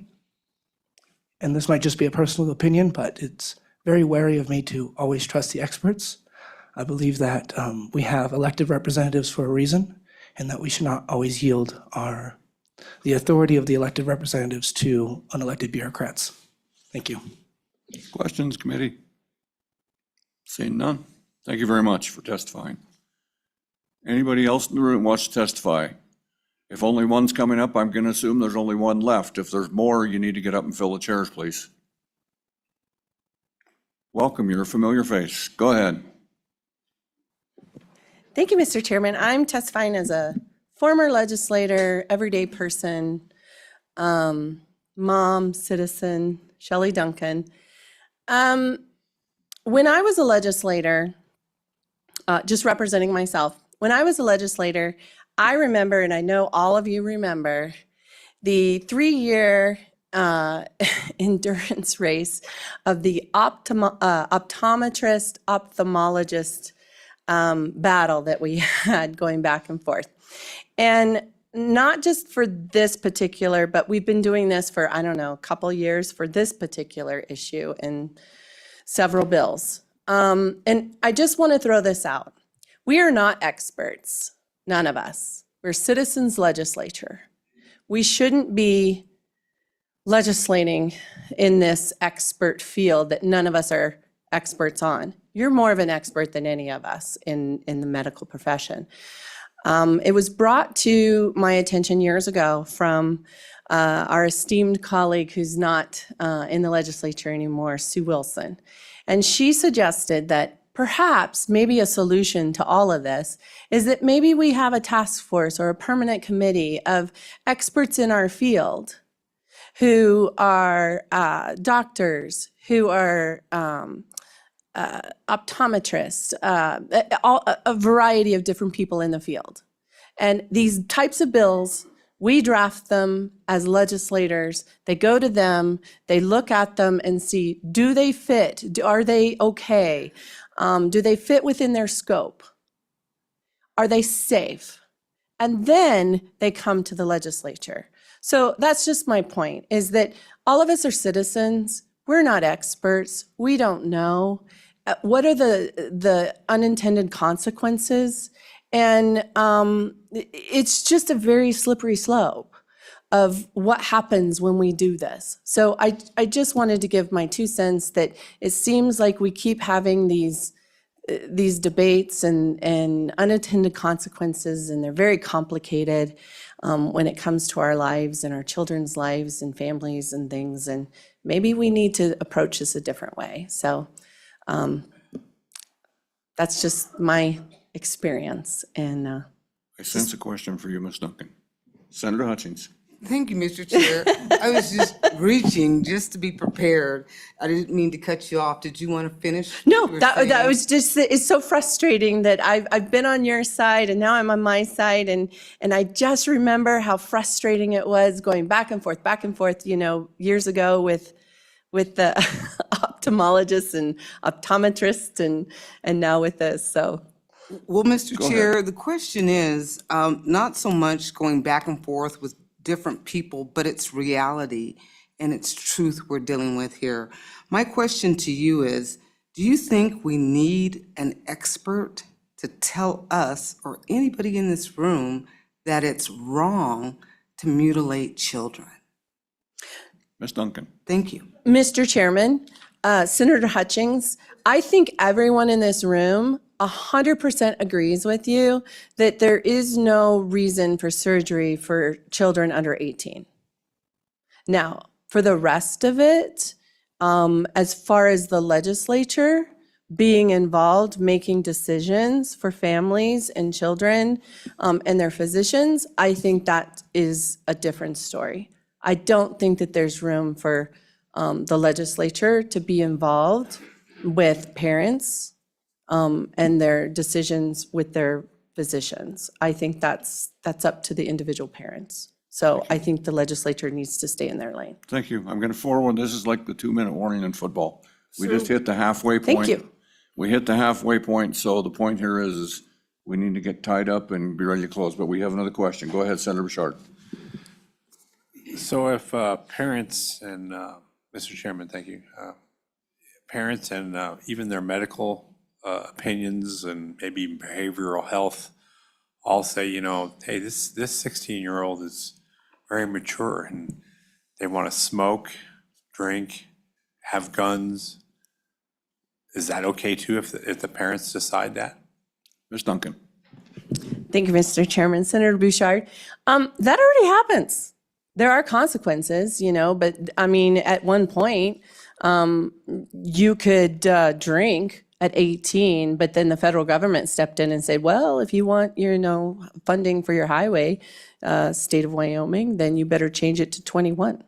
and this might just be a personal opinion, but it's very wary of me to always trust the experts. I believe that we have elected representatives for a reason, and that we should not always yield the authority of the elected representatives to unelected bureaucrats. Thank you. Questions, committee? Seeing none. Thank you very much for testifying. Anybody else in the room wants to testify? If only one's coming up, I'm going to assume there's only one left. If there's more, you need to get up and fill the chairs, please. Welcome, you're a familiar face. Go ahead. Thank you, Mr. Chairman. I'm testifying as a former legislator, everyday person, mom, citizen, Shelley Duncan. When I was a legislator, just representing myself, when I was a legislator, I remember, and I know all of you remember, the 3-year endurance race of the optometrist, ophthalmologist battle that we had going back and forth. And not just for this particular, but we've been doing this for, I don't know, a couple years for this particular issue and several bills. And I just want to throw this out. We are not experts, none of us. We're citizens legislature. We shouldn't be legislating in this expert field that none of us are experts on. You're more of an expert than any of us in the medical profession. It was brought to my attention years ago from our esteemed colleague who's not in the legislature anymore, Sue Wilson. And she suggested that perhaps maybe a solution to all of this is that maybe we have a task force or a permanent committee of experts in our field who are doctors, who are optometrists, a variety of different people in the field. And these types of bills, we draft them as legislators. They go to them, they look at them and see, do they fit? Are they okay? Do they fit within their scope? Are they safe? And then they come to the legislature. So that's just my point, is that all of us are citizens. We're not experts. We don't know. What are the unintended consequences? And it's just a very slippery slope of what happens when we do this. So I just wanted to give my 2 cents that it seems like we keep having these debates and unintended consequences, and they're very complicated when it comes to our lives and our children's lives and families and things. And maybe we need to approach this a different way. So that's just my experience. And I sense a question for you, Ms. Duncan. Senator Hutchins. Thank you, Mr. Chair. I was just reaching just to be prepared. I didn't mean to cut you off. Did you want to finish? no, what you were that saying? was just, it's so frustrating that I've been on your side and now I'm on my side. And I just remember how frustrating it was going back and forth, you know, years ago with the ophthalmologist and optometrist and now with this, so. Well, Mr. Go Chair, the question is not so much going back and forth with different people, but it's reality and it's truth we're dealing with here. My question to you is, do you think we need an expert to tell us or anybody in this room that it's wrong to mutilate children? Ms. Duncan. Thank you. Mr. Chairman, Senator Hutchings, I think everyone in this room 100% agrees with you that there is no reason for surgery for children under 18. Now, for the rest of it, as far as the legislature being involved, making decisions for families and children and their physicians, I think that is a different story. I don't think that there's room for the legislature to be involved with parents and their decisions with their physicians. I think that's up to the individual parents. So I think the legislature needs to stay in their lane. Thank you. I'm going to forward, this is like the 2-minute warning in football. We just hit the halfway point. Thank you. We hit the halfway point, so the point here is we need to get tied up and be ready to close, but we have another question. Go ahead, Senator Bouchard. So if parents and, Mr. Chairman, thank you. Parents and even their medical opinions and maybe behavioral health all say, you know, hey, this 16-year-old is very mature and they want to smoke, drink, have guns. Is that okay too if the parents decide that? Ms. Duncan. Thank you, Mr. Chairman. Senator Bouchard, that already happens. There are consequences, you know, but I mean, at one point, you could drink at 18, but then the federal government stepped in and said, well, if you want, you know, funding for your highway, state of Wyoming, then you better change it to 21.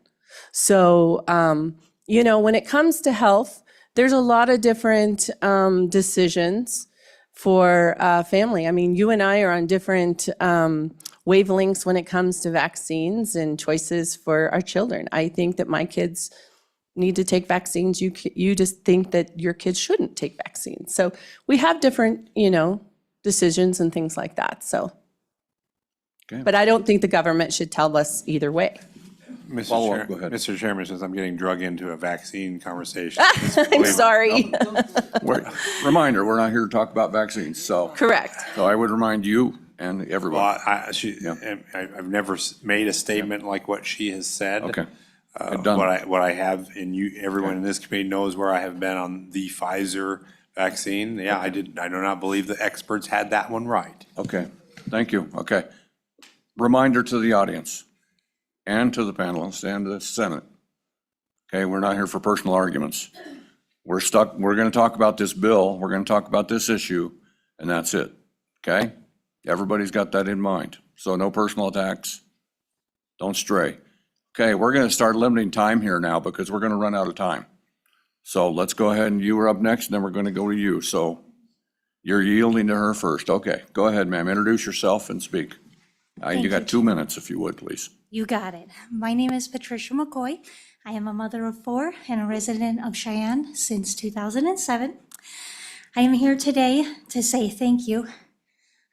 So, you know, when it comes to health, there's a lot of different decisions for family. I mean, you and I are on different wavelengths when it comes to vaccines and choices for our children. I think that my kids need to take vaccines. You just think that your kids shouldn't take vaccines. So we have different, you know, decisions and things like that. So, Okay. but I don't think the government should tell us either way. Follow-up, go ahead. Mr. Chairman, since I'm getting drug into a vaccine conversation. I'm sorry. Reminder, we're not here to talk about vaccines, so. Correct. So I would remind you and everyone. Well, I've never made a statement like what she has said. Okay. Done. What I have, and you, everyone in this committee knows where I have been on the Pfizer vaccine. Yeah, I do not believe the experts had that one right. Okay, thank you. Okay. Reminder to the audience and to the panelists and to the Senate. Okay, we're not here for personal arguments. We're going to talk about this bill, we're going to talk about this issue, and that's it. Okay? Everybody's got that in mind. So no personal attacks. Don't stray. Okay, we're going to start limiting time here now because we're going to run out of time. So let's go ahead, and you are up next, and then we're going to go to you. So you're yielding to her first. Okay, go ahead, ma'am. Introduce yourself and speak. You got 2 minutes, if you would, please. You got it. My name is Patricia McCoy. I am a mother of 4 and a resident of Cheyenne since 2007. I am here today to say thank you.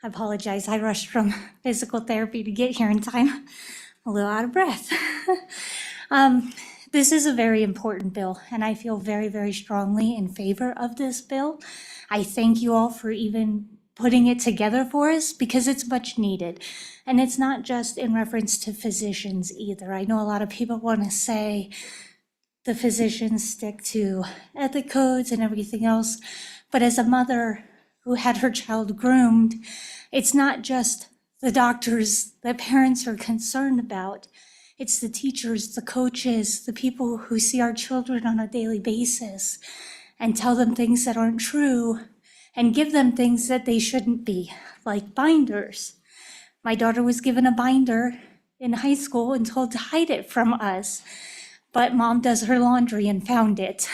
I apologize, I rushed from physical therapy to get here in time. I'm a little out of breath. This is a very important bill, and I feel very, very strongly in favor of this bill. I thank you all for even putting it together for us because it's much needed. And it's not just in reference to physicians either. I know a lot of people want to say the physicians stick to ethic codes and everything else. But as a mother who had her child groomed, it's not just the doctors that parents are concerned about. It's the teachers, the coaches, the people who see our children on a daily basis and tell them things that aren't true and give them things that they shouldn't be, like binders. My daughter was given a binder in high school and told to hide it from us, but mom does her laundry and found it.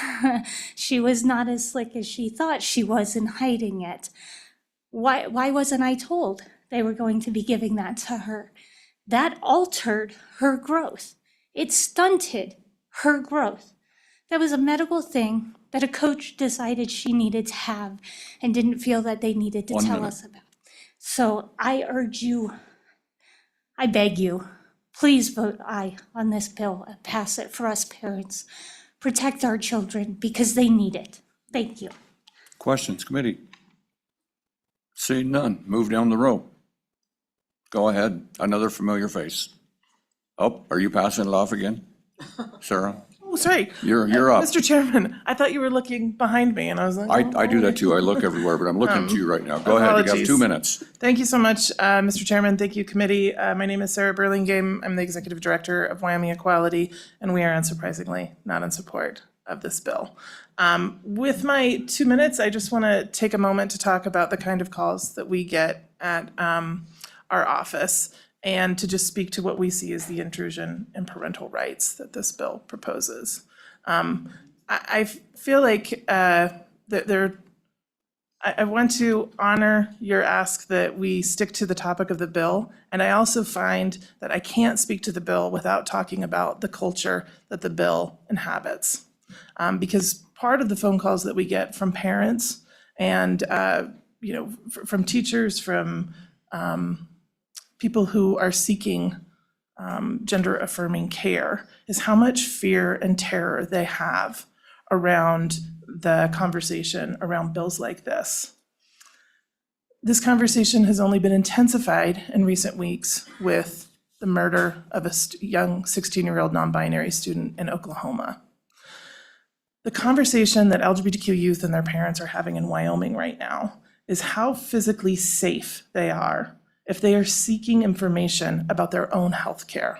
She was not as slick as she thought she was in hiding it. Why wasn't I told they were going to be giving that to her? That altered her growth. It stunted her growth. That was a medical thing that a coach decided she needed to have and didn't feel that they needed to tell us about. So I urge you, I beg you, please vote aye on this bill and pass it for us parents. Protect our children because they need it. Thank you. Questions, committee? Seeing none, move down the row. Go ahead, another familiar face. Oh, are you passing it off again? Sarah? Oh, sorry. You're up. Mr. Chairman, I thought you were looking behind me and I was like. I do that too. I look everywhere, but I'm looking to you right now. Go ahead, you have 2 apologies. minutes. Thank you so much, Mr. Chairman. Thank you, committee. My name is Sarah Burlingame. I'm the Executive Director of Wyoming Equality, and we are unsurprisingly not in support of this bill. With my 2 minutes, I just want to take a moment to talk about the kind of calls that we get at our office and to just speak to what we see as the intrusion in parental rights that this bill proposes. I feel like I want to honor your ask that we stick to the topic of the bill, and I also find that I can't speak to the bill without talking about the culture that the bill inhabits. Because part of the phone calls that we get from parents and from teachers, from people who are seeking gender-affirming care is how much fear and terror they have around the conversation around bills like this. This conversation has only been intensified in recent weeks with the murder of a young 16-year-old non-binary student in Oklahoma. The conversation that LGBTQ youth and their parents are having in Wyoming right now is how physically safe they are if they are seeking information about their own health care.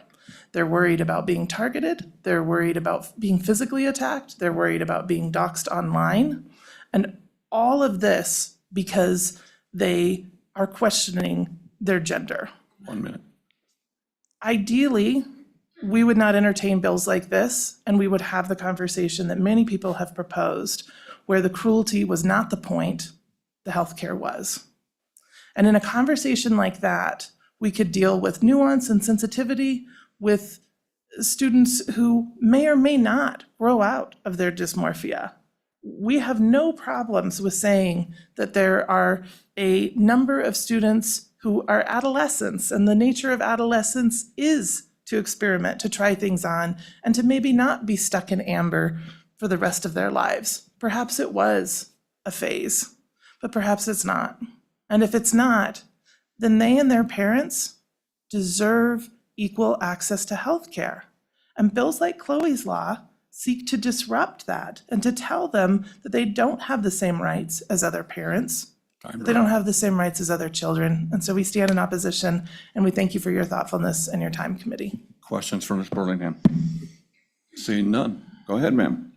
They're worried about being targeted. They're worried about being physically attacked. They're worried about being doxxed online. And all of this because they are questioning their gender. 1 minute. Ideally, we would not entertain bills like this, and we would have the conversation that many people have proposed, where the cruelty was not the point, the healthcare was. And in a conversation like that, we could deal with nuance and sensitivity with students who may or may not grow out of their dysmorphia. We have no problems with saying that there are a number of students who are adolescents, and the nature of adolescence is to experiment, to try things on, and to maybe not be stuck in amber for the rest of their lives. Perhaps it was a phase, but perhaps it's not. And if it's not, then they and their parents deserve equal access to health care. And bills like Chloe's Law seek to disrupt that and to tell them that they don't have the same rights as other parents. They don't have the same rights as other children. And so we stand in opposition, and we thank you for your thoughtfulness and your time, committee. Questions for Ms. Burlingame? Seeing none. Go ahead, ma'am.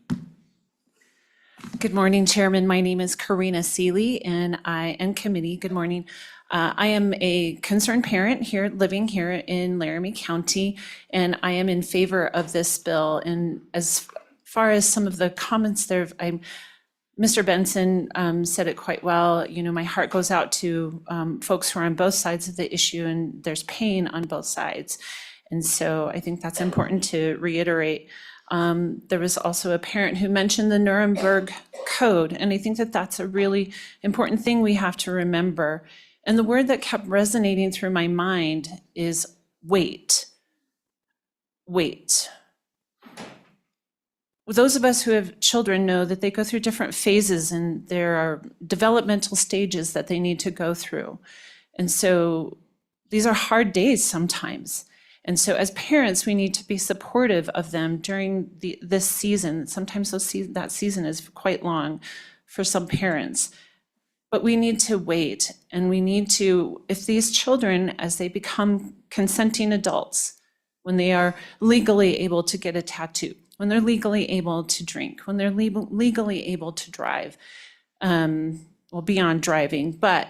Good morning, Chairman. My name is Karina Seeley, and committee. Good morning. I am a concerned parent here, living here in Laramie County, and I am in favor of this bill. And as far as some of the comments there, Mr. Benson said it quite well. You know, my heart goes out to folks who are on both sides of the issue, and there's pain on both sides. And so I think that's important to reiterate. There was also a parent who mentioned the Nuremberg Code, and I think that that's a really important thing we have to remember. And the word that kept resonating through my mind is wait. Wait. those of us who have children know that they go through different phases and there are developmental stages that they need to go through. And so these are hard days sometimes. And so as parents, we need to be supportive of them during this season. Sometimes that season is quite long for some parents. But we need to wait, and we need to, if these children, as they become consenting adults, when they are legally able to get a tattoo, when they're legally able to drink, when they're legally able to drive, well, beyond driving, but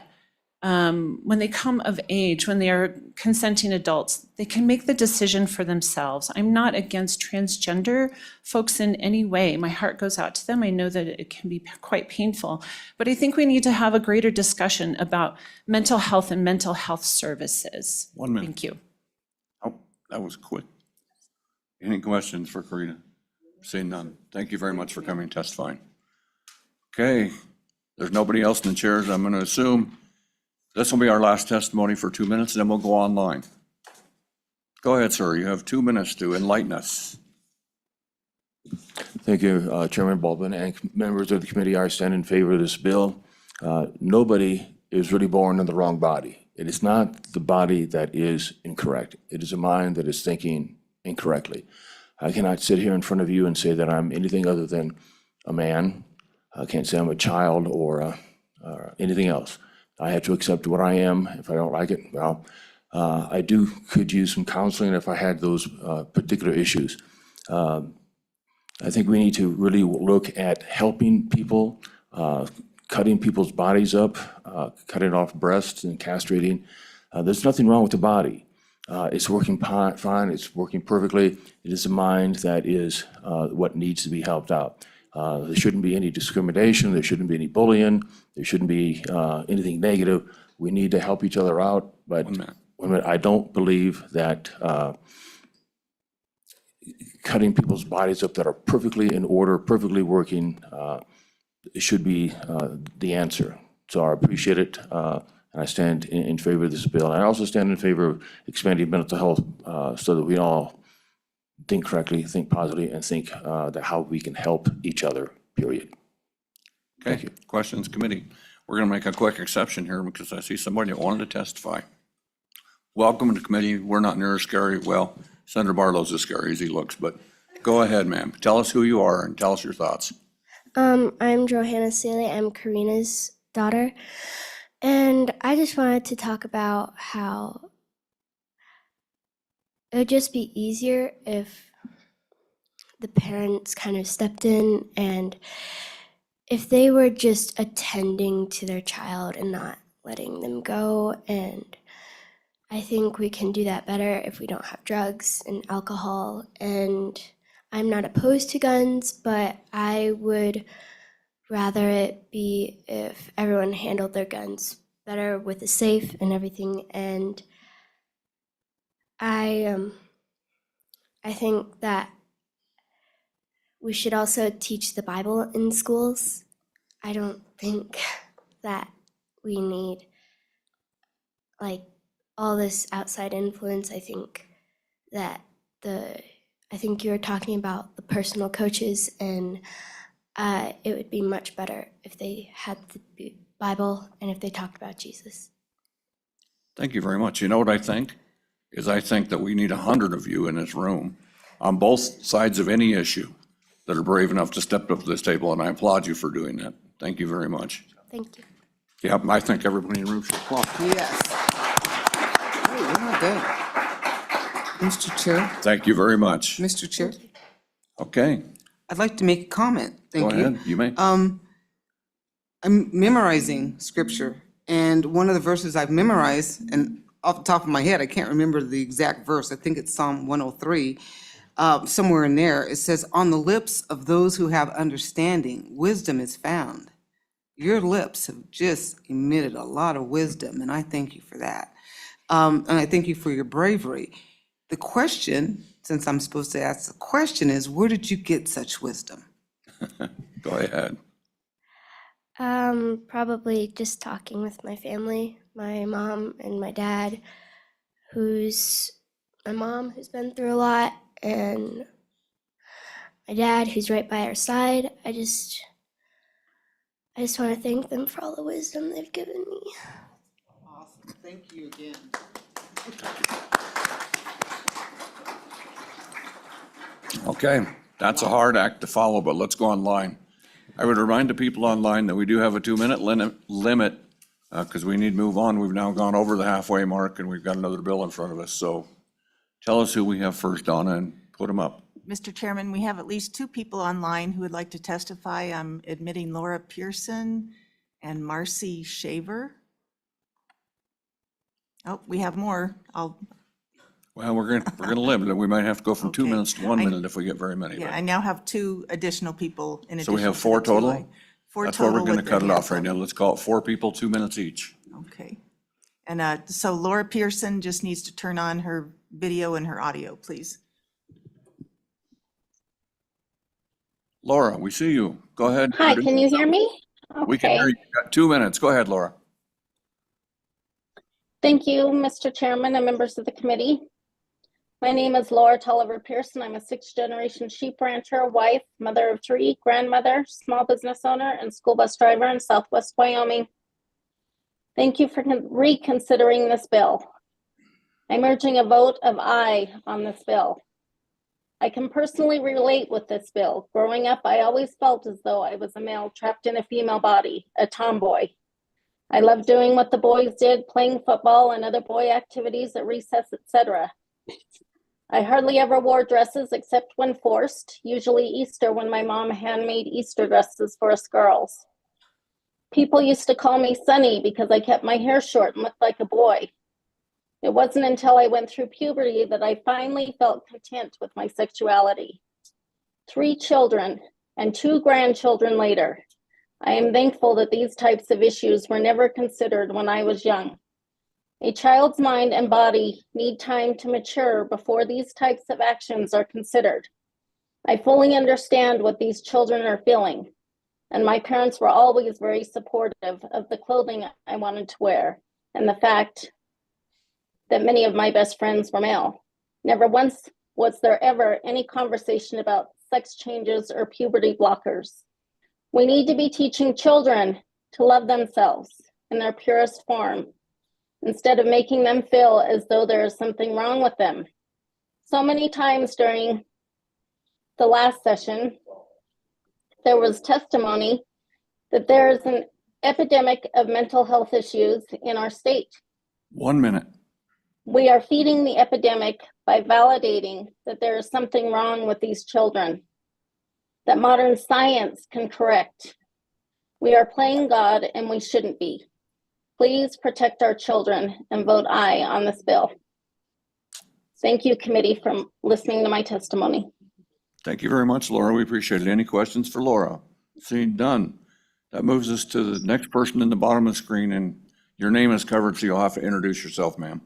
when they come of age, when they are consenting adults, they can make the decision for themselves. I'm not against transgender folks in any way. My heart goes out to them. I know that it can be quite painful, but I think we need to have a greater discussion about mental health and mental health services. 1 minute. Thank you. Oh, that was quick. Any questions for Karina? Seeing none. Thank you very much for coming and testifying. Okay, there's nobody else in the chairs. I'm going to assume this will be our last testimony for 2 minutes, and then we'll go online. Go ahead, sir. You have 2 minutes to enlighten us. Thank you, Chairman Baldwin and members of the committee. I stand in favor of this bill. Nobody is really born in the wrong body. It is not the body that is incorrect. It is a mind that is thinking incorrectly. I cannot sit here in front of you and say that I'm anything other than a man. I can't say I'm a child or anything else. I have to accept what I am. If I don't like it, well, I could use some counseling if I had those particular issues. I think we need to really look at helping people, cutting people's bodies up, cutting off breasts and castrating. There's nothing wrong with the body. It's working fine, it's working perfectly. It is the mind that is what needs to be helped out. There shouldn't be any discrimination, there shouldn't be any bullying, there shouldn't be anything negative. We need to help each other out, but I don't believe that cutting people's bodies up that are perfectly in order, perfectly working, should be the answer. So I appreciate it, and I stand in favor of this bill. And I also stand in favor of expanding mental health so that we all think correctly, think positively, and think that how we can help each other, period. Okay, questions, committee? We're going to make a quick exception here because I see somebody that wanted to testify. Welcome to committee. We're not near as scary. Well, Senator Barlow's as scary as he looks, but go ahead, ma'am. Tell us who you are and tell us your thoughts. I'm Johanna Seeley. I'm Karina's daughter. And I just wanted to talk about how it would just be easier if the parents kind of stepped in and if they were just attending to their child and not letting them go. And I think we can do that better if we don't have drugs and alcohol. And I'm not opposed to guns, but I would rather it be if everyone handled their guns better with a safe and everything. And I think that we should also teach the Bible in schools. I don't think that we need like all this outside influence. I think that I think you were talking about the personal coaches, and it would be much better if they had the Bible and if they talked about Jesus. Thank you very much. You know what I think? I think that we need 100 of you in this room on both sides of any issue that are brave enough to step up to this table, and I applaud you for doing that. Thank you very much. Thank you. Yeah, I think everybody in the room should applaud. Yes. Hey, we're not done. Mr. Chair, Thank you very much. Mr. Chair, Okay, I'd like to make a comment. go Thank you. ahead. You may. I'm memorizing scripture, and one of the verses I've memorized, and off the top of my head, I can't remember the exact verse. I think it's Psalm 103. Somewhere in there, it says, "On the lips of those who have understanding, wisdom is found." Your lips have just emitted a lot of wisdom, and I thank you for that. And I thank you for your bravery. The question, since I'm supposed to ask the question, is where did you get such wisdom? Go ahead. Probably just talking with my family, my mom and my dad, my mom who's been through a lot, and my dad, who's right by our side. I just want to thank them for all the wisdom they've given me. Awesome. Thank you again. Okay, that's a hard act to follow, but let's go online. I would remind the people online that we do have a 2-minute limit because we need to move on. We've now gone over the halfway mark and we've got another bill in front of us. So tell us who we have first, Donna, and put them up. Mr. Chairman, we have at least 2 people online who would like to testify. I'm admitting Laura Pearson and Marcy Shaver. Oh, we have more. Well, we're gonna limit it. We might have to go from 2 Okay. minutes to 1 minute if we get very many. Yeah, but- I now have 2 additional people in addition. So we have to 4 the 2 total? I- 4 That's where we're total gonna with cut it their off right hands now. up. Let's call it 4 people, 2 minutes each. Okay. And so Laura Pearson just needs to turn on her video and her audio, please. Laura, we see you. Go ahead. Hi, can you hear me? We can hear you. You've got 2 minutes. Go ahead, Laura. Thank you, Mr. Chairman and members of the committee. My name is Laura Tolliver Pearson. I'm a 6th-generation sheep rancher, wife, mother of 3, grandmother, small business owner, and school bus driver in Southwest Wyoming. Thank you for reconsidering this bill. I'm urging a vote of aye on this bill. I can personally relate with this bill. Growing up, I always felt as though I was a male trapped in a female body, a tomboy. I loved doing what the boys did, playing football and other boy activities at recess, etc. I hardly ever wore dresses except when forced, usually Easter when my mom handmade Easter dresses for us girls. People used to call me Sunny because I kept my hair short and looked like a boy. It wasn't until I went through puberty that I finally felt content with my sexuality. 3 children and 2 grandchildren later, I am thankful that these types of issues were never considered when I was young. A child's mind and body need time to mature before these types of actions are considered. I fully understand what these children are feeling, and my parents were always very supportive of the clothing I wanted to wear and the fact that many of my best friends were male. Never once was there ever any conversation about sex changes or puberty blockers. We need to be teaching children to love themselves in their purest form, instead of making them feel as though there is something wrong with them. So many times during the last session, there was testimony that there is an epidemic of mental health issues in our state. 1 minute. We are feeding the epidemic by validating that there is something wrong with these children, that modern science can correct. We are playing God and we shouldn't be. Please protect our children and vote aye on this bill. Thank you, committee, for listening to my testimony. Thank you very much, Laura. We appreciate it. Any questions for Laura? Seeing none. That moves us to the next person in the bottom of the screen, and your name is covered, so you'll have to introduce yourself, ma'am.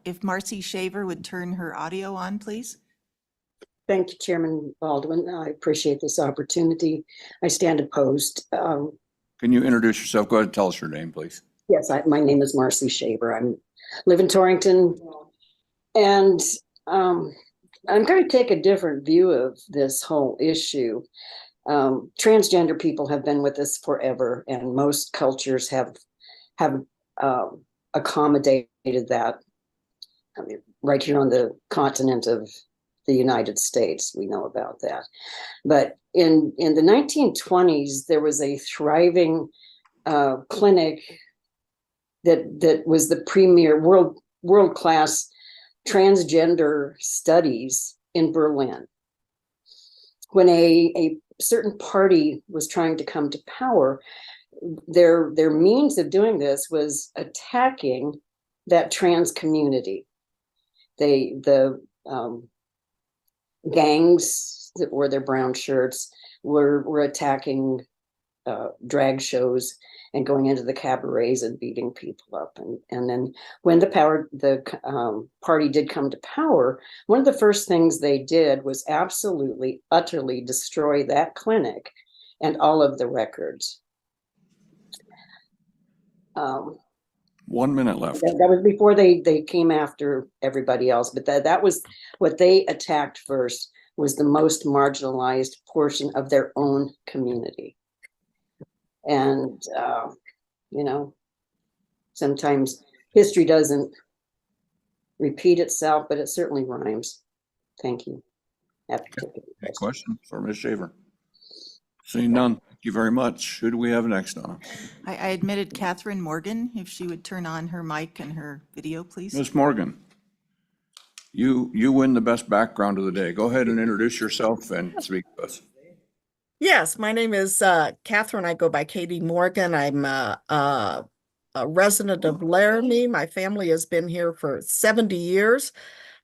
If Marcy Shaver would turn her audio on, please. Thank you, Chairman Baldwin. I appreciate this opportunity. I stand opposed. Can you introduce yourself? Go ahead and tell us your name, please. Yes, my name is Marcy Shaver. I live in Torrington, and I'm going to take a different view of this whole issue. Transgender people have been with us forever, and most cultures have accommodated that. I mean, right here on the continent of the United States, we know about that. But in the 1920s, there was a thriving clinic that was the premier world-class transgender studies in Berlin. When a certain party was trying to come to power, their means of doing this was attacking that trans community. The gangs that wore their brown shirts were attacking drag shows and going into the cabarets and beating people up. And then when the party did come to power, one of the first things they did was absolutely, utterly destroy that clinic and all of the records. 1 minute left. That was before they came after everybody else, but that was what they attacked first, was the most marginalized portion of their own community. And, you know, sometimes history doesn't repeat itself, but it certainly rhymes. Thank you. Happy to take any Any questions. question for Ms. Shaver? Seeing none, thank you very much. Who do we have next, Donna? I admitted Catherine Morgan, if she would turn on her mic and her video, please. Ms. Morgan, you win the best background of the day. Go ahead and introduce yourself and speak to us. Yes, my name is Catherine. I go by Katie Morgan. I'm a resident of Laramie. My family has been here for 70 years.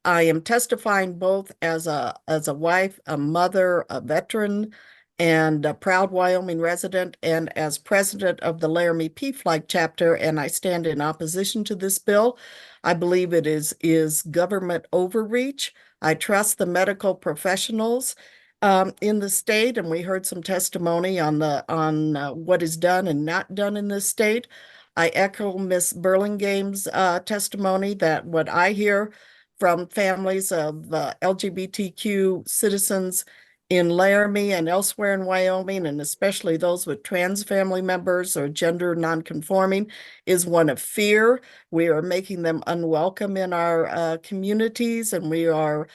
I am testifying both as a wife, a mother, a veteran, and a proud Wyoming resident, and as president of the Laramie PFLAG chapter, and I stand in opposition to this bill. I believe it is government overreach. I trust the medical professionals in the state, and we heard some testimony on what is done and not done in this state. I echo Ms. Burlingame's testimony that what I hear from families of LGBTQ citizens in Laramie and elsewhere in Wyoming, and especially those with trans family members or gender nonconforming, is one of fear. We are making them unwelcome in our communities, and we are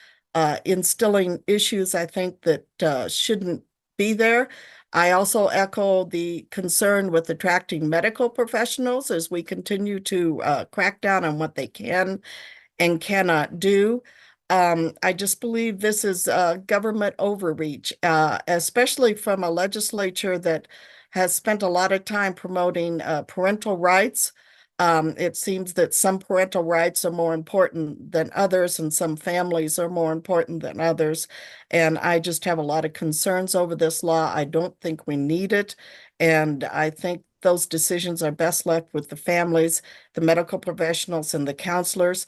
instilling issues, I think, that shouldn't be there. I also echo the concern with attracting medical professionals as we continue to crack down on what they can and cannot do. I just believe this is government overreach, especially from a legislature that has spent a lot of time promoting parental rights. It seems that some parental rights are more important than others, and some families are more important than others. And I just have a lot of concerns over this law. I don't think we need it. And I think those decisions are best left with the families, the medical professionals, and the counselors.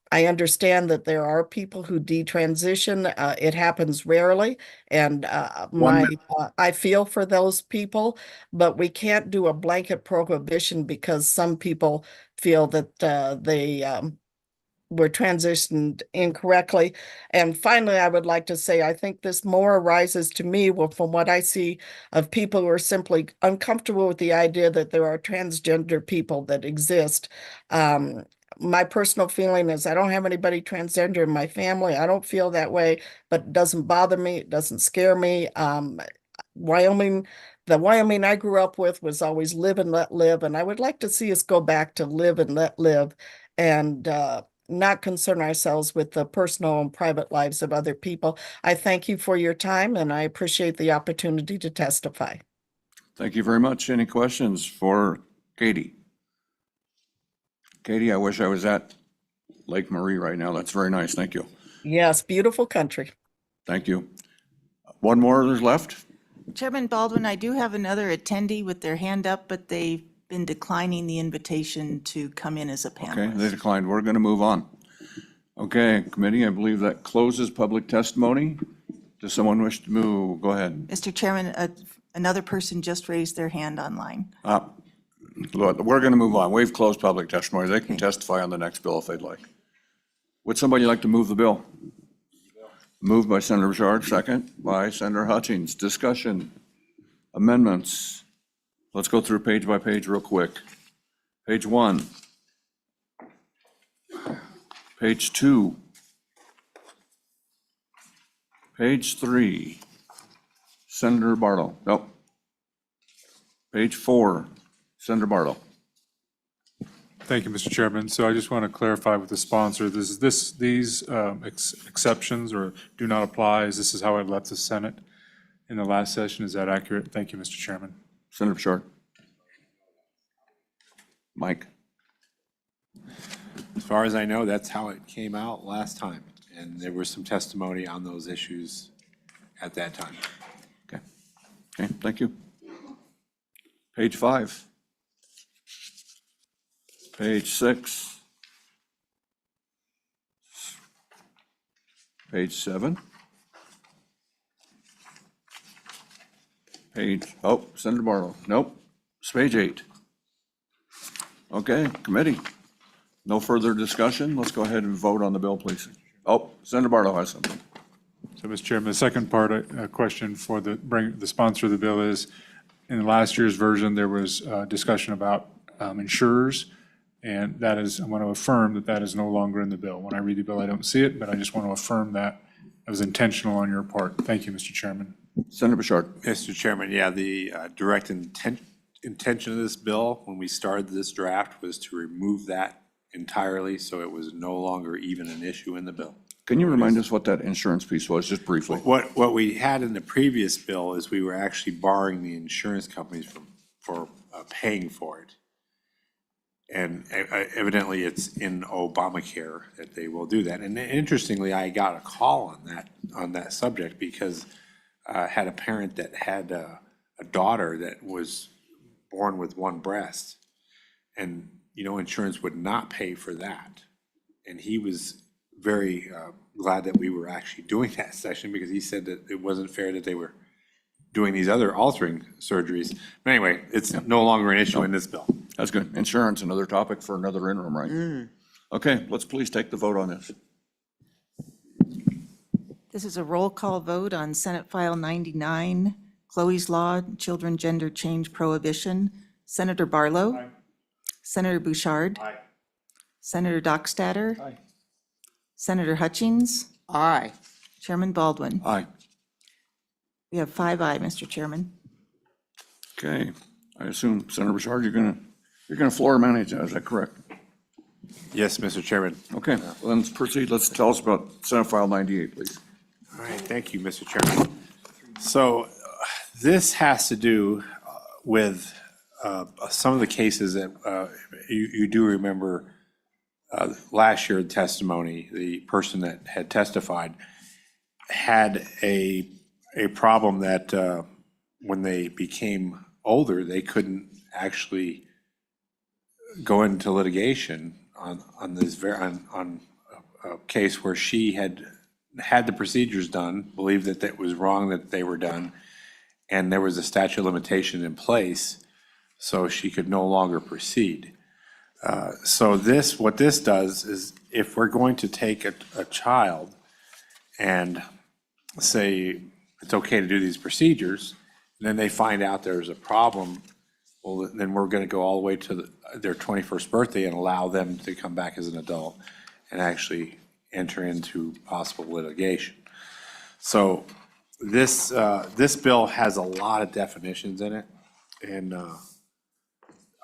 I understand that there are people who detransition. It happens rarely, and I feel for those people, but we can't do a blanket prohibition because some people feel that they were transitioned incorrectly. And finally, I would like to say, I think this more arises to me from what I see of people who are simply uncomfortable with the idea that there are transgender people that exist. My personal feeling is I don't have anybody transgender in my family. I don't feel that way, but it doesn't bother me. It doesn't scare me. The Wyoming I grew up with was always live and let live. And I would like to see us go back to live and let live and not concern ourselves with the personal and private lives of other people. I thank you for your time, and I appreciate the opportunity to testify. Thank you very much. Any questions for Katie? Katie, I wish I was at Lake Marie right now. That's very nice. Thank you. Yes, beautiful country. Thank you. One more is left. Chairman Baldwin, I do have another attendee with their hand up, but they've been declining the invitation to come in as a Okay, panelist. they declined. We're going to move on. Okay, committee, I believe that closes public testimony. Does someone wish to move? Go ahead. Mr. Chairman, another person just raised their hand online. Look, we're going to move on. We've closed public testimony. They can testify on the next bill if they'd like. Would somebody like to move the bill? Moved by Senator Bouchard, second by Senator Hutchings. Discussion, amendments. Let's go through page by page real quick. Page 1. Page 2. Page 3. Senator Barlow. Nope. Page 4. Senator Barlow. Thank you, Mr. Chairman. So I just want to clarify with the sponsor, these exceptions or do not apply, as this is how I left the Senate in the last session. Is that accurate? Thank you, Mr. Chairman. Senator Bouchard. Mike. As far as I know, that's how it came out last time, and there was some testimony on those issues at that time. Okay, thank you. Page 5. Page 6. Page 7. Senator Barlow. Nope. It's page 8. Okay, committee. No further discussion. Let's go ahead and vote on the bill, please. Oh, Senator Barlow has something. So, Mr. Chairman, the second part, a question for the sponsor of the bill is, in last year's version, there was discussion about insurers, and that is, I want to affirm that that is no longer in the bill. When I read the bill, I don't see it, but I just want to affirm that it was intentional on your part. Thank you, Mr. Chairman. Senator Bouchard. Mr. Chairman, yeah, the direct intention of this bill, when we started this draft, was to remove that entirely, so it was no longer even an issue in the bill. Can you remind us what that insurance piece was, just briefly? What we had in the previous bill is we were actually barring the insurance companies for paying for it. And evidently, it's in Obamacare that they will do that. And interestingly, I got a call on that subject because I had a parent that had a daughter that was born with one breast. And, insurance would not pay for that. And he was very glad that we were actually doing that session, because he said that it wasn't fair that they were doing these other altering surgeries. But anyway, it's no longer an issue in this bill. That's good. Insurance, another topic for another interim, right? Okay, let's please take the vote on this. This is a roll call vote on Senate File 99, Chloe's Law, Children Gender Change Prohibition. Senator Barlow. Aye. Senator Bouchard. Aye. Senator Dockstader. Aye. Senator Hutchings. Aye. Chairman Baldwin. Aye. We have 5 ayes, Mr. Chairman. Okay, I assume, Senator Bouchard, you're gonna floor manage that, is that correct? Yes, Mr. Chairman. Okay, well, let's proceed. Let's tell us about Senate File 98, please. All right, thank you, Mr. Chairman. So this has to do with some of the cases that you do remember last year testimony. The person that had testified had a problem that when they became older, they couldn't actually go into litigation on a case where she had the procedures done, believed that it was wrong that they were done, and there was a statute of limitation in place, so she could no longer proceed. So what this does is, if we're going to take a child and say it's okay to do these procedures, and then they find out there's a problem, well, then we're going to go all the way to their 21st birthday and allow them to come back as an adult and actually enter into possible litigation. So this bill has a lot of definitions in it, and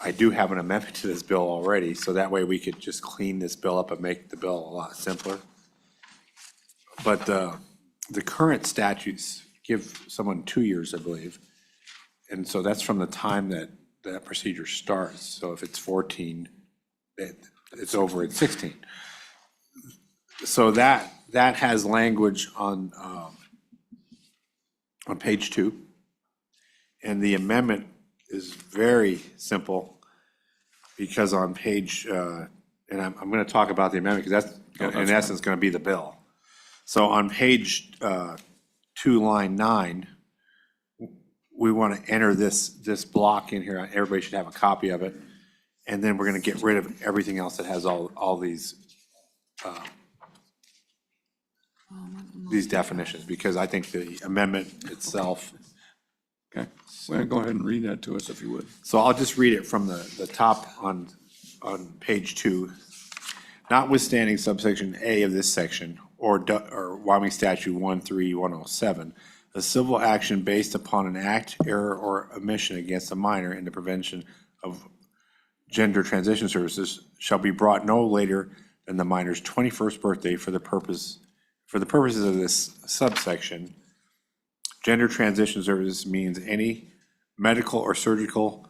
I do have an amendment to this bill already, so that way we could just clean this bill up and make the bill a lot simpler. But the current statutes give someone 2 years, I believe, and so that's from the time that that procedure starts. So if it's 14, it's over at 16. So that has language on page 2, and the amendment is very simple, because on page, and I'm going to talk about the amendment because that's in essence going to be the bill. So on page 2, line 9, we want to enter this block in here. Everybody should have a copy of it. And then we're going to get rid of everything else that has all these definitions, because I think the amendment itself. Okay, well, go ahead and read that to us if you would. So I'll just read it from the top on page 2. Notwithstanding subsection A of this section, or Wyoming Statute 13107, a civil action based upon an act, error, or omission against a minor in the prevention of gender transition services shall be brought no later than the minor's 21st birthday for the purposes of this subsection. Gender transition services means any medical or surgical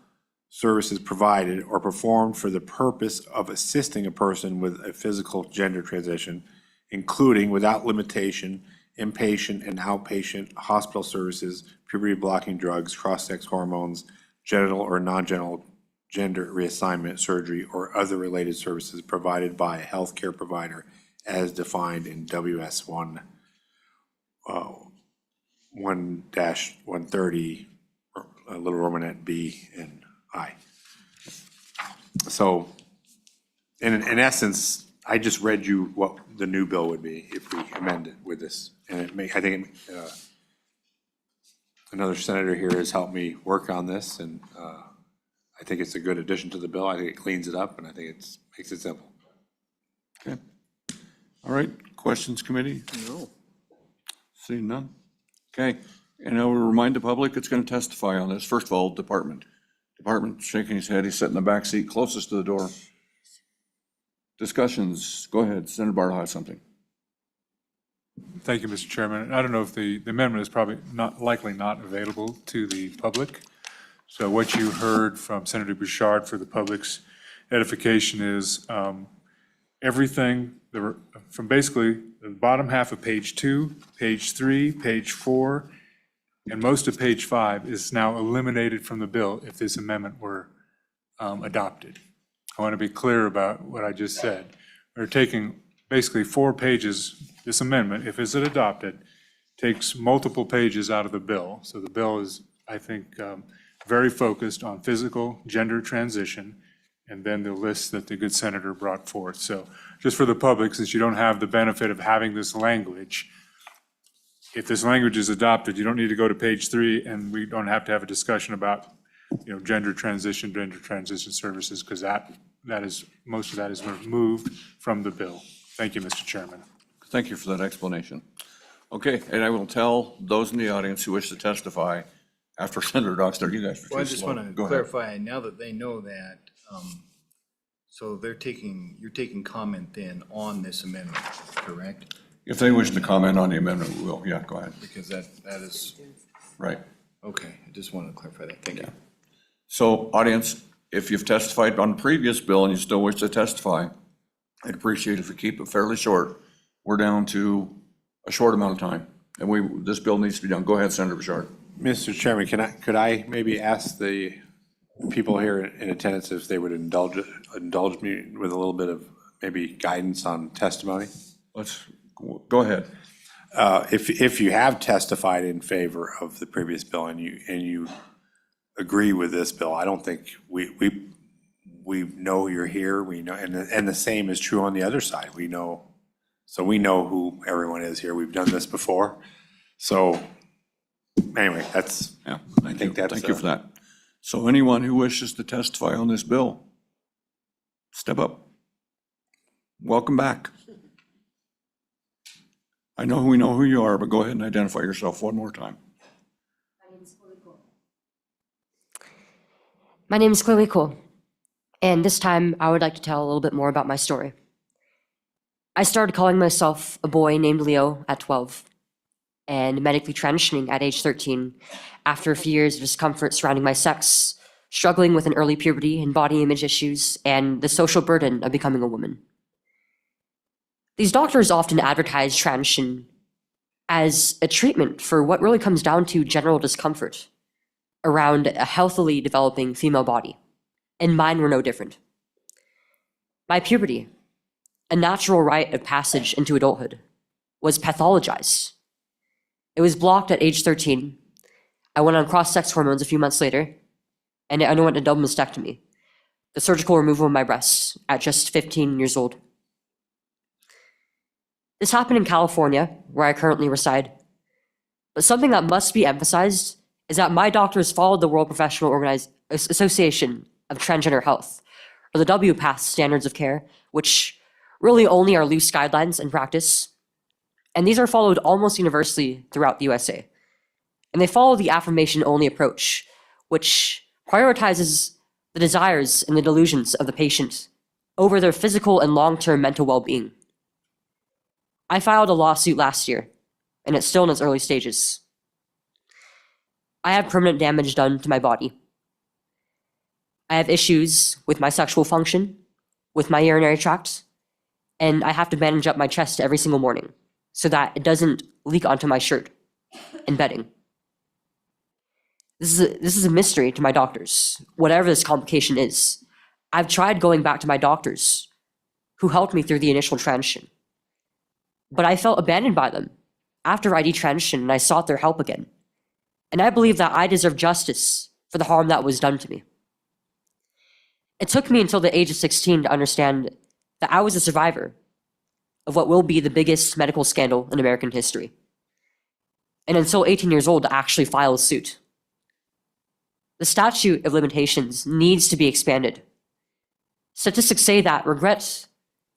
services provided or performed for the purpose of assisting a person with a physical gender transition, including, without limitation, inpatient and outpatient hospital services, puberty-blocking drugs, cross-sex hormones, genital or non-genital gender reassignment surgery, or other related services provided by a healthcare provider as defined in WS 1-130, little Romanet B and I. So in essence, I just read you what the new bill would be if we amend it with this. And I think another senator here has helped me work on this, and I think it's a good addition to the bill. I think it cleans it up, and I think it makes it simple. Okay. All right, questions, committee? No. Seeing none? Okay, and I will remind the public it's going to testify on this. First of all, department. Department shaking his head, he's sitting in the back seat closest to the door. Discussions, go ahead, Senator Barlow has something. Thank you, Mr. Chairman. I don't know if the amendment is probably likely not available to the public. So what you heard from Senator Bouchard for the public's edification is everything from basically the bottom half of page 2, page 3, page 4, and most of page 5 is now eliminated from the bill if this amendment were adopted. I want to be clear about what I just said. We're taking basically 4 pages. This amendment, if it's adopted, takes multiple pages out of the bill. So the bill is, I think, very focused on physical gender transition, and then the list that the good senator brought forth. So just for the public, since you don't have the benefit of having this language, if this language is adopted, you don't need to go to page 3, and we don't have to have a discussion about, gender transition services, because that is, most of that is removed from the bill. Thank you, Mr. Chairman. Thank you for that explanation. Okay, and I will tell those in the audience who wish to testify after Senator Dockster, you guys are too Well, I just slow. want to Go ahead. clarify, now that they know that, so you're taking comment then on this amendment, correct? If they wish to comment on the amendment, we will. Yeah, go ahead. Because that is, Right. okay, I just wanted to clarify that. Thank you. So, audience, if you've testified on the previous bill and you still wish to testify, I'd appreciate if you keep it fairly short. We're down to a short amount of time, and this bill needs to be done. Go ahead, Senator Bouchard. Mr. Chairman, could I maybe ask the people here in attendance if they would indulge me with a little bit of maybe guidance on testimony? Go ahead. If you have testified in favor of the previous bill and you agree with this bill, I don't think we know you're here. We know, and the same is true on the other side. We know who everyone is here. We've done this before. So anyway, Thank you for that. So anyone who wishes to testify on this bill, step up. Welcome back. I know we know who you are, but go ahead and identify yourself one more time. My name is Chloe Cole, and this time I would like to tell a little bit more about my story. I started calling myself a boy named Leo at 12 and medically transitioning at age 13 after a few years of discomfort surrounding my sex, struggling with an early puberty and body image issues, and the social burden of becoming a woman. These doctors often advertise transition as a treatment for what really comes down to general discomfort around a healthily developing female body, and mine were no different. My puberty, a natural rite of passage into adulthood, was pathologized. It was blocked at age 13. I went on cross-sex hormones a few months later, and I underwent a double mastectomy, the surgical removal of my breasts, at just 15 years old. This happened in California, where I currently reside. But something that must be emphasized is that my doctors followed the World Professional Association of Transgender Health, or the WPATH standards of care, which really only are loose guidelines in practice. And these are followed almost universally throughout the USA. And they follow the affirmation-only approach, which prioritizes the desires and the delusions of the patient over their physical and long-term mental well-being. I filed a lawsuit last year, and it's still in its early stages. I have permanent damage done to my body. I have issues with my sexual function, with my urinary tract, and I have to bandage up my chest every single morning so that it doesn't leak onto my shirt in bedding. This is a mystery to my doctors, whatever this complication is. I've tried going back to my doctors, who helped me through the initial transition. But I felt abandoned by them after I detransitioned and I sought their help again. And I believe that I deserve justice for the harm that was done to me. It took me until the age of 16 to understand that I was a survivor of what will be the biggest medical scandal in American history. And until 18 years old to actually file a suit. The statute of limitations needs to be expanded. Statistics say that regret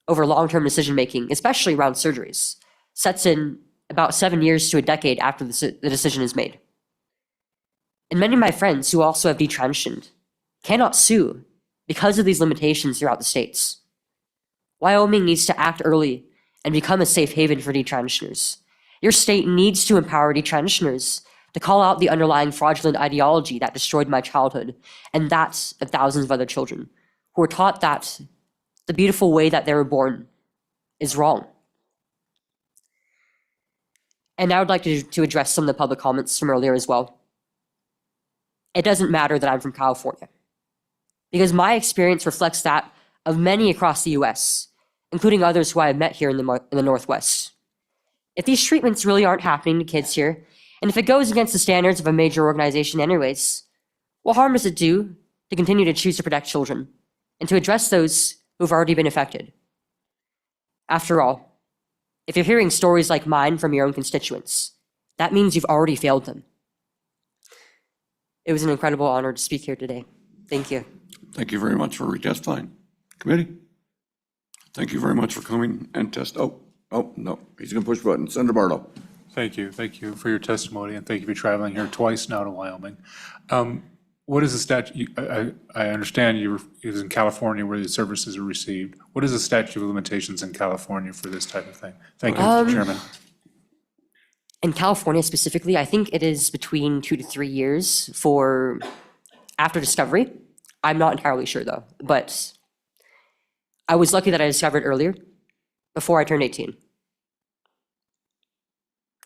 over long-term decision-making, especially around surgeries, sets in about 7 years to a decade after the decision is made. And many of my friends who also have detransitioned cannot sue because of these limitations throughout the states. Wyoming needs to act early and become a safe haven for detransitioners. Your state needs to empower detransitioners to call out the underlying fraudulent ideology that destroyed my childhood and that of thousands of other children who were taught that the beautiful way that they were born is wrong. And I would like to address some of the public comments from earlier as well. It doesn't matter that I'm from California, because my experience reflects that of many across the US, including others who I have met here in the Northwest. If these treatments really aren't happening to kids here, and if it goes against the standards of a major organization anyways, what harm does it do to continue to choose to protect children and to address those who've already been affected? After all, if you're hearing stories like mine from your own constituents, that means you've already failed them. It was an incredible honor to speak here today. Thank you. Thank you very much for testifying. Committee? Thank you very much for coming and oh, no, he's gonna push button. Senator Barlow. Thank you. Thank you for your testimony, and thank you for traveling here twice now to Wyoming. What is the statute? I understand it was in California where the services are received. What is the statute of limitations in California for this type of thing? Thank you, Mr. Chairman. In California specifically, I think it is between 2 to 3 years for after discovery. I'm not entirely sure though, but I was lucky that I discovered earlier before I turned 18.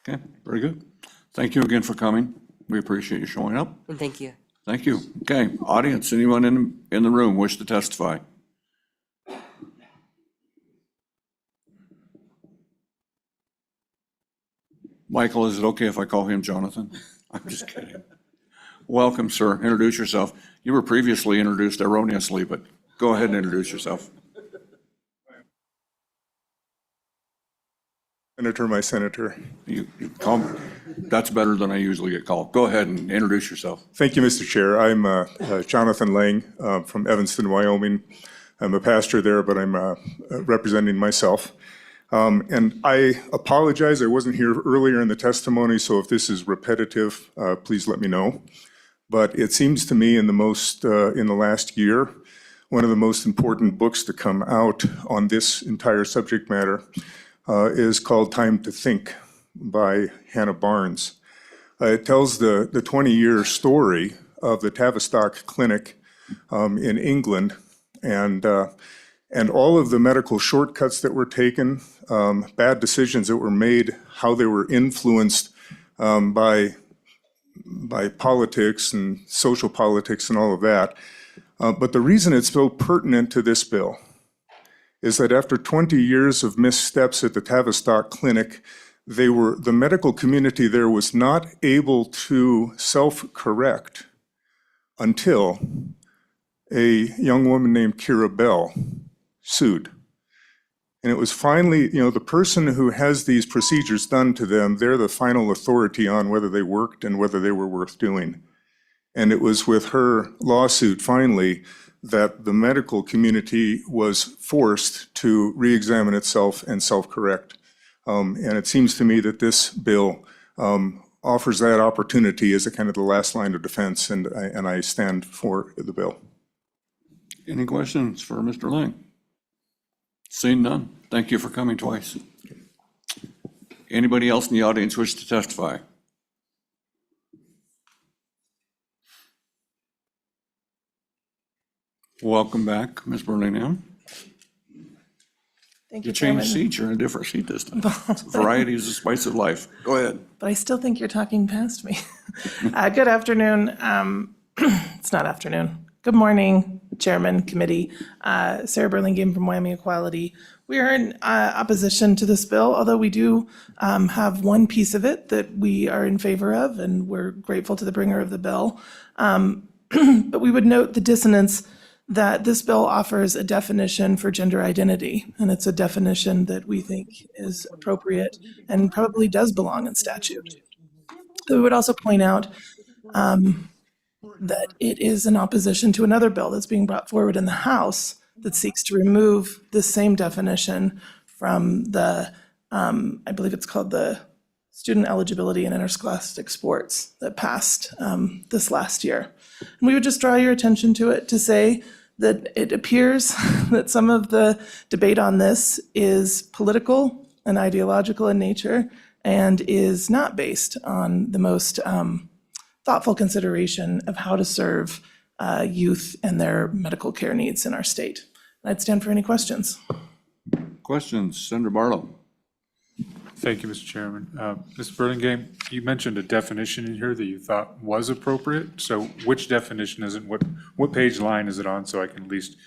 Okay, very good. Thank you again for coming. We appreciate you showing up. And thank you. Thank you. Okay, audience, anyone in the room wish to testify? Michael, is it okay if I call him Jonathan? I'm just kidding. Welcome, sir. Introduce yourself. You were previously introduced erroneously, but go ahead and introduce yourself. Senator, my senator. You call me. That's better than I usually get called. Go ahead and introduce yourself. Thank you, Mr. Chair. I'm Jonathan Lang from Evanston, Wyoming. I'm a pastor there, but I'm representing myself. And I apologize, I wasn't here earlier in the testimony, so if this is repetitive, please let me know. But it seems to me in the last year, one of the most important books to come out on this entire subject matter is called Time to Think by Hannah Barnes. It tells the 20-year story of the Tavistock Clinic in England and all of the medical shortcuts that were taken, bad decisions that were made, how they were influenced by politics and social politics and all of that. But the reason it's so pertinent to this bill is that after 20 years of missteps at the Tavistock Clinic, the medical community there was not able to self-correct until a young woman named Kira Bell sued. And it was finally, the person who has these procedures done to them, they're the final authority on whether they worked and whether they were worth doing. And it was with her lawsuit finally that the medical community was forced to re-examine itself and self-correct. And it seems to me that this bill offers that opportunity as a kind of the last line of defense, and I stand for the bill. Any questions for Mr. Lang? Seeing none. Thank you for coming twice. Anybody else in the audience wish to testify? Welcome back, Ms. Burlingham. Thank you, You changed Chairman. seats, you're in a different seat this time. Variety is the spice of life. Go ahead. But I still think you're talking past me. Good afternoon. It's not afternoon. Good morning, Chairman, Committee. Sarah Burlingame from Wyoming Equality. We are in opposition to this bill, although we do have one piece of it that we are in favor of, and we're grateful to the bringer of the bill. But we would note the dissonance that this bill offers a definition for gender identity, and it's a definition that we think is appropriate and probably does belong in statute. We would also point out that it is in opposition to another bill that's being brought forward in the House that seeks to remove this same definition from the, I believe it's called the Student Eligibility in Interscholastic Sports that passed this last year. And we would just draw your attention to it to say that it appears that some of the debate on this is political and ideological in nature and is not based on the most thoughtful consideration of how to serve youth and their medical care needs in our state. I'd stand for any questions. Questions, Senator Barlow? Thank you, Mr. Chairman. Ms. Burlingame, you mentioned a definition in here that you thought was appropriate. So which definition is it? What page line is it on, so I can at least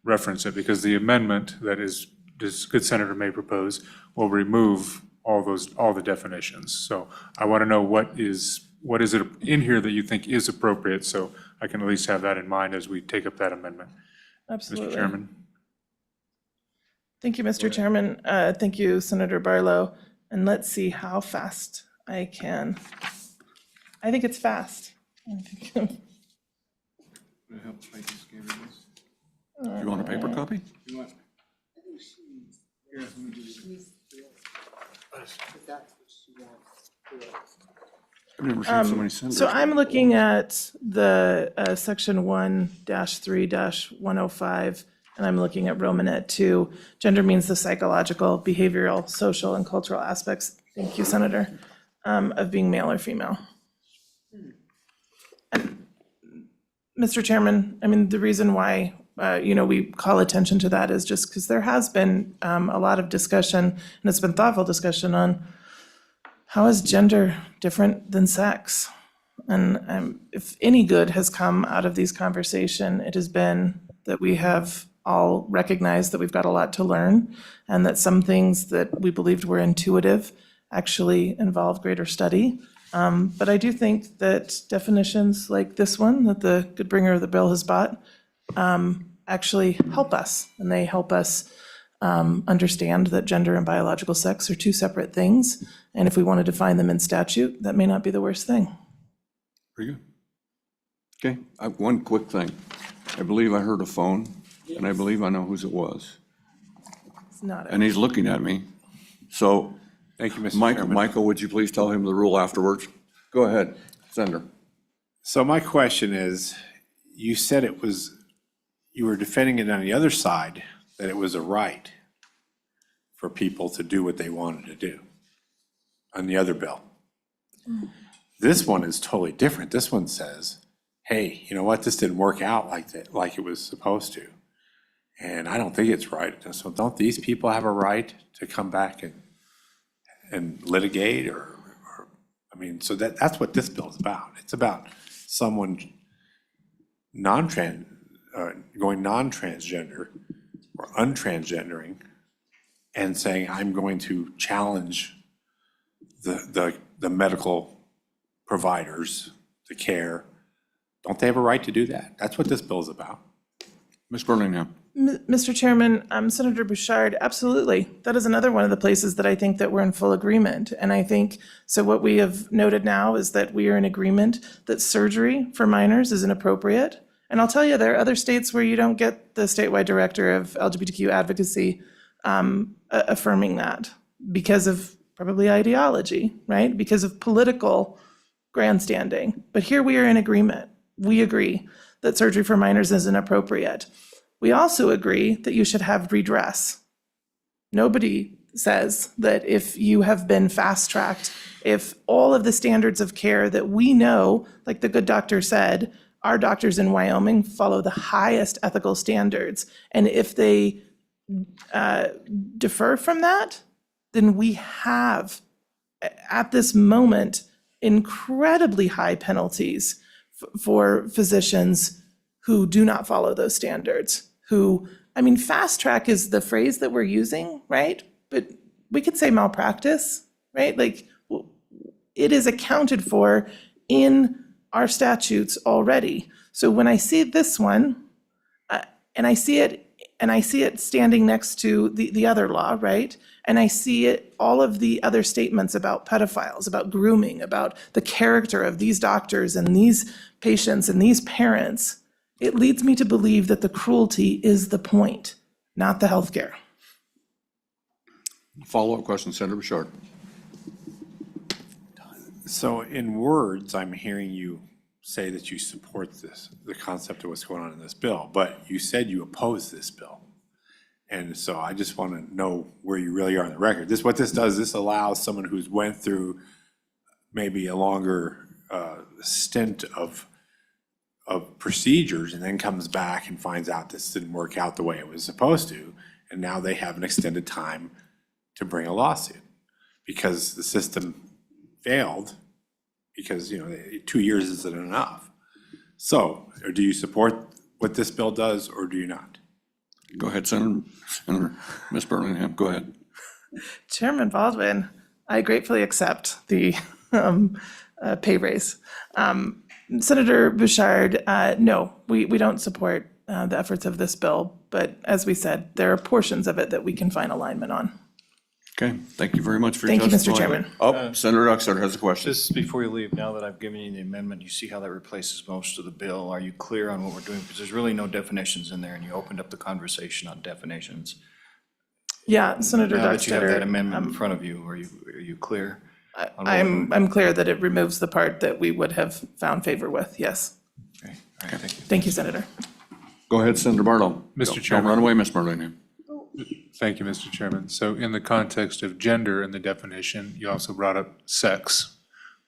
reference it? Because the amendment that is this good senator may propose will remove all the definitions. So I want to know what is it in here that you think is appropriate, so I can at least have that in mind as we take up that amendment. Absolutely. Mr. Chairman. Thank you, Mr. Chairman. Thank you, Senator Barlow. And let's see how fast I can. I think it's fast. You want a paper copy? I've never seen so many senators. So I'm looking at the section 1-3-105, and I'm looking at Romanet 2. Gender means the psychological, behavioral, social, and cultural aspects, thank you, Senator, of being male or female. And, Mr. Chairman, I mean, the reason why we call attention to that is just because there has been a lot of discussion, and it's been thoughtful discussion on how is gender different than sex? And if any good has come out of these conversations, it has been that we have all recognized that we've got a lot to learn, and that some things that we believed were intuitive actually involve greater study. But I do think that definitions like this one that the good bringer of the bill has brought actually help us, and they help us understand that gender and biological sex are two separate things. And if we want to define them in statute, that may not be the worst thing. Very good. Okay, one quick thing. I believe I heard a phone, and I believe I know whose it was. It's not And he's looking at me. So, Thank you, Mr. Chairman. Michael, would you please tell him the rule afterwards? Go ahead, Senator. So my question is, you said you were defending it on the other side, that it was a right for people to do what they wanted to do on the other bill. This one is totally different. This one says, hey, you know what, this didn't work out like it was supposed to. And I don't think it's right. So don't these people have a right to come back and litigate so that's what this bill is about. It's about someone going non-transgender or untransgendering and saying, I'm going to challenge the medical providers, the care. Don't they have a right to do that? That's what this bill is about. Ms. Burlingame. Mr. Chairman, Senator Bouchard, absolutely. That is another one of the places that I think that we're in full agreement. And I think, so what we have noted now is that we are in agreement that surgery for minors is inappropriate. And I'll tell you, there are other states where you don't get the statewide director of LGBTQ advocacy affirming that because of probably ideology, right? Because of political grandstanding. But here we are in agreement. We agree that surgery for minors is inappropriate. We also agree that you should have redress. Nobody says that if you have been fast-tracked, if all of the standards of care that we know, like the good doctor said, our doctors in Wyoming follow the highest ethical standards. And if they defer from that, then we have, at this moment, incredibly high penalties for physicians who do not follow those standards. Fast track is the phrase that we're using, right? But we could say malpractice, right? Like, it is accounted for in our statutes already. So when I see this one, And I see it standing next to the other law, right? And I see it, all of the other statements about pedophiles, about grooming, about the character of these doctors and these patients and these parents. It leads me to believe that the cruelty is the point, not the healthcare. Follow-up question, Senator Bouchard. So in words, I'm hearing you say that you support this, the concept of what's going on in this bill, but you said you oppose this bill. And so I just want to know where you really are on the record. What this does, this allows someone who's went through maybe a longer stint of procedures and then comes back and finds out this didn't work out the way it was supposed to, and now they have an extended time to bring a lawsuit because the system failed, because 2 years isn't enough. So, do you support what this bill does, or do you not? Go ahead, Senator Ms. Burlingham, go ahead. Chairman Baldwin, I gratefully accept the pay raise. Senator Bouchard, no, we don't support the efforts of this bill, but as we said, there are portions of it that we can find alignment on. Okay, thank you very much for your Thank you, Mr. testimony. Chairman. Oh, Senator Uxert has a question. Just before you leave, now that I've given you the amendment, you see how that replaces most of the bill. Are you clear on what we're doing? Because there's really no definitions in there, and you opened up the conversation on definitions. Yeah, Senator Now that you have that Dockstader, amendment in front of you, are you clear? on what I'm clear that it removes the part that we would have found favor with, yes. Okay, all right, thank you. Thank you, Senator. Go ahead, Senator Barlow. Mr. Chairman. Don't run away, Ms. Burlingham. Thank you, Mr. Chairman. So in the context of gender in the definition, you also brought up sex,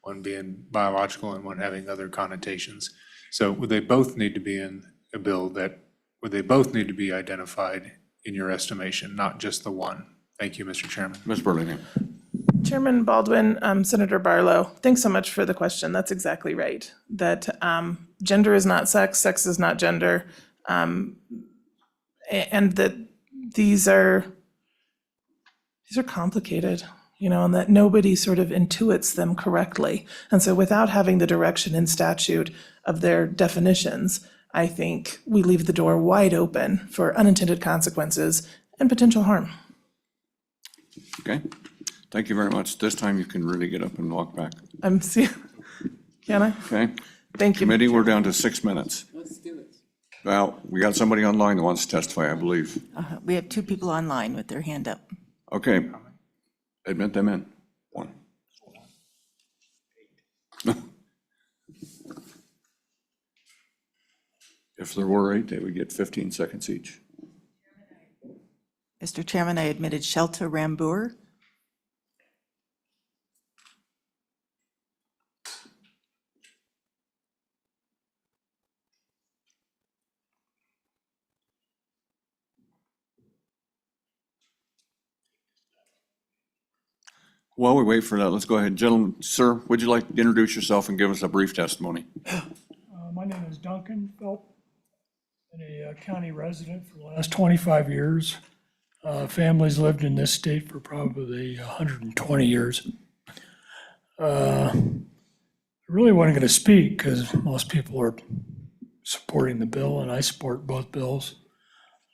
one being biological and one having other connotations. So would they both need to be in a bill would they both need to be identified in your estimation, not just the one? Thank you, Mr. Chairman. Ms. Burlingham. Chairman Baldwin, Senator Barlow, thanks so much for the question. That's exactly right. That gender is not sex, sex is not gender, and that these are complicated, and that nobody sort of intuits them correctly. And so without having the direction in statute of their definitions, I think we leave the door wide open for unintended consequences and potential harm. Okay, thank you very much. This time you can really get up and walk back. Can I? Okay? Thank you. Committee, we're down to 6 minutes. Let's do it. Well, we got somebody online that wants to testify, I believe. We have 2 people online with their hand up. Okay, admit them in. 1. If there were 8, they would get 15 seconds each. Mr. Chairman, I admitted Shelta Rambour. While we wait for that, let's go ahead. Gentlemen, sir, would you like to introduce yourself and give us a brief testimony? My name is Duncan Phelps. I'm a county resident for the last 25 years. Family's lived in this state for probably 120 years. I really wasn't going to speak because most people are supporting the bill, and I support both bills.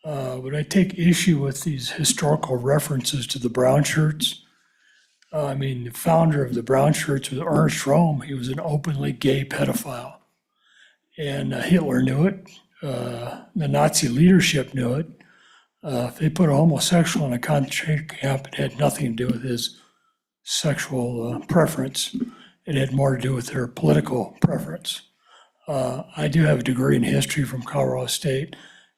But I take issue with these historical references to the brown shirts. The founder of the brown shirts was Ernst Röhm. He was an openly gay pedophile. And Hitler knew it. The Nazi leadership knew it. If they put a homosexual in a concentration camp, it had nothing to do with his sexual preference. It had more to do with their political preference. I do have a degree in history from Colorado State,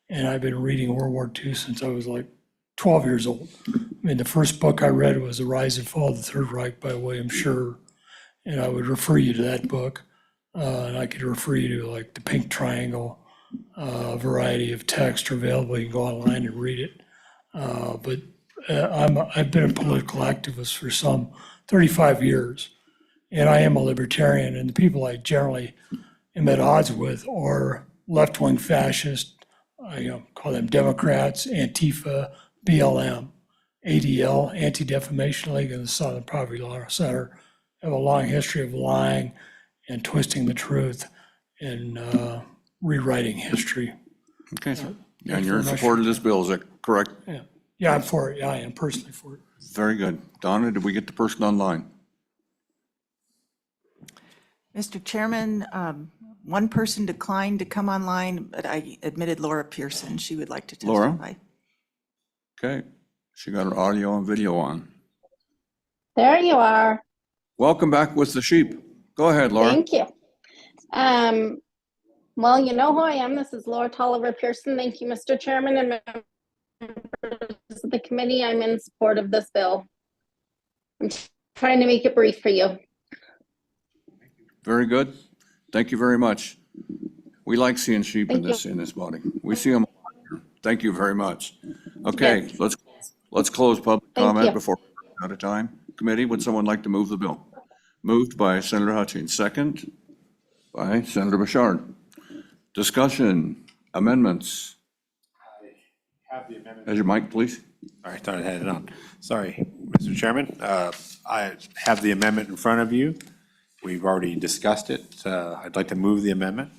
and I've been reading World War II since I was like 12 years old. The first book I read was The Rise and Fall of the Third Reich by William Shirer, and I would refer you to that book. And I could refer you to like the Pink Triangle. Variety of texts are available. You can go online and read it. But I've been a political activist for some 35 years, and I am a libertarian. And the people I generally am at odds with are left-wing fascists. I call them Democrats, Antifa, BLM, ADL, Anti-Defamation League, and the Southern Poverty Law Center have a long history of lying and twisting the truth and rewriting history. Okay, sir. And you're in support of this bill, is that correct? Yeah, yeah, I'm for it. Yeah, I am personally for it. Very good. Donna, did we get the person online? Mr. Chairman, one person declined to come online, but I admitted Laura Pearson. She would like to Laura? testify. Okay, she got her audio and video on. There you are. Welcome back with the sheep. Go ahead, Laura. Thank you. Well, you know who I am. This is Laura Tolliver Pearson. Thank you, Mr. Chairman and members of the committee. I'm in support of this bill. I'm trying to make it brief for you. Very good. Thank you very much. We like seeing sheep in Thank you. this body. We see them. Thank you very much. Okay, let's close public Thank comment you. before we're out of time. Committee, would someone like to move the bill? Moved by Senator Hutchings, second by Senator Bouchard. Discussion, amendments. Have the amendment. Has your mic, please? All right, thought I had it on. Sorry, Mr. Chairman. I have the amendment in front of you. We've already discussed it. I'd like to move the amendment.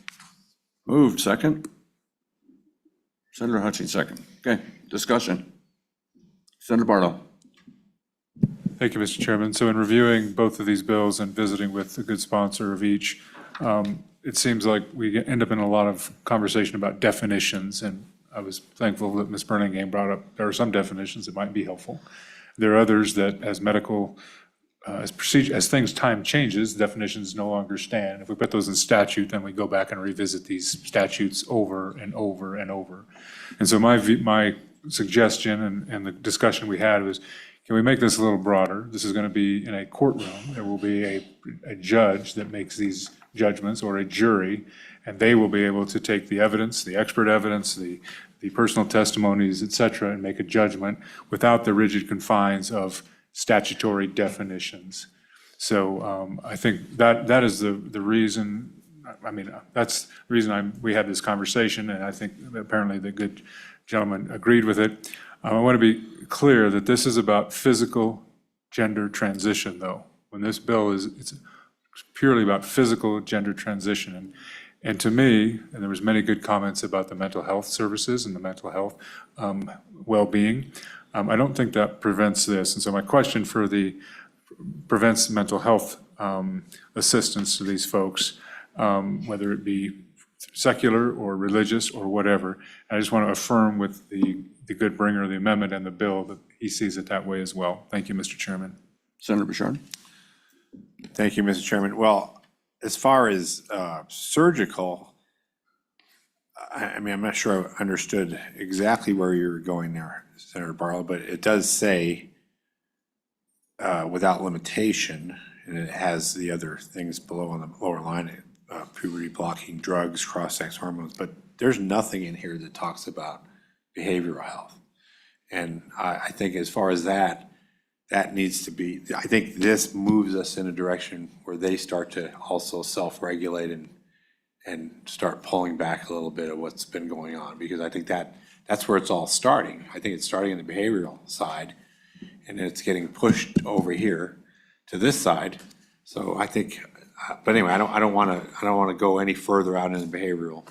Moved, second. Senator Hutchings, second. Okay, discussion. Senator Barlow. Thank you, Mr. Chairman. So in reviewing both of these bills and visiting with the good sponsor of each, it seems like we end up in a lot of conversation about definitions, and I was thankful that Ms. Burlingame brought up, there are some definitions that might be helpful. There are others that as medical, as procedure, as time changes, definitions no longer stand. If we put those in statute, then we go back and revisit these statutes over and over and over. And so my suggestion and the discussion we had was, can we make this a little broader? This is going to be in a courtroom. There will be a judge that makes these judgments, or a jury, and they will be able to take the evidence, the expert evidence, the personal testimonies, et cetera, and make a judgment without the rigid confines of statutory definitions. So I think that is the reason, I mean, that's the reason we had this conversation, and I think apparently the good gentleman agreed with it. I want to be clear that this is about physical gender transition, though. When this bill it's purely about physical gender transition. And to me, and there was many good comments about the mental health services and the mental health well-being, I don't think that prevents this. And so my question prevents mental health assistance to these folks, whether it be secular or religious or whatever. And I just want to affirm with the good bringer of the amendment and the bill that he sees it that way as well. Thank you, Mr. Chairman. Senator Bouchard. Thank you, Mr. Chairman. Well, as far as surgical, I mean, I'm not sure I understood exactly where you're going there, Senator Barlow, but it does say without limitation, and it has the other things below on the lower line, puberty blocking drugs, cross-sex hormones, but there's nothing in here that talks about behavioral health. And I think as far as that needs to be, I think this moves us in a direction where they start to also self-regulate and start pulling back a little bit of what's been going on, because I think that's where it's all starting. I think it's starting on the behavioral side, and it's getting pushed over here to this side. So I think, but anyway, I don't want to go any further out in the behavioral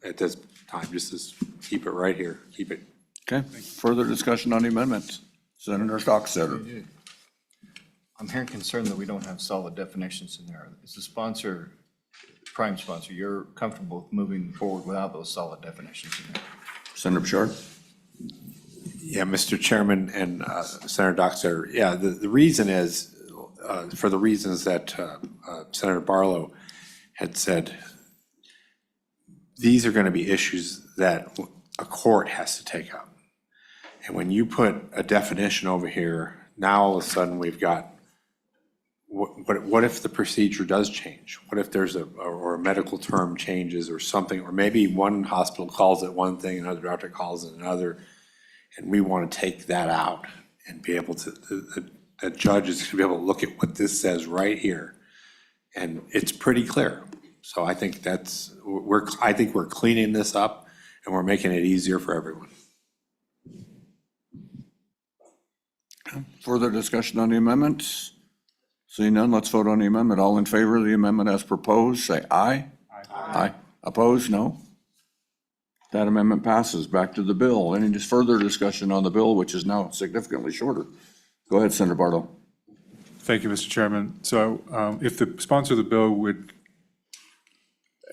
at this time. Just keep it right here. Keep it. Okay, further discussion on the amendment. Senator Stocksetter. I'm hearing concern that we don't have solid definitions in there. As the sponsor, prime sponsor, you're comfortable with moving forward without those solid definitions in there? Senator Bouchard. Yeah, Mr. Chairman and Senator Dockstader. Yeah, the reason is, for the reasons that Senator Barlow had said, these are going to be issues that a court has to take up. And when you put a definition over here, now all of a sudden we've got, what if the procedure does change? What if there's or a medical term changes or something, or maybe one hospital calls it one thing, another doctor calls it another, and we want to take that out and be able to, the judge is going to be able to look at what this says right here, and it's pretty clear. So I think I think we're cleaning this up and we're making it easier for everyone. Further discussion on the amendment? Seeing none, let's vote on the amendment. All in favor of the amendment as proposed, say aye. Aye. Opposed, no. That amendment passes. Back to the bill. Any just further discussion on the bill, which is now significantly shorter? Go ahead, Senator Barlow. Thank you, Mr. Chairman. So if the sponsor of the bill would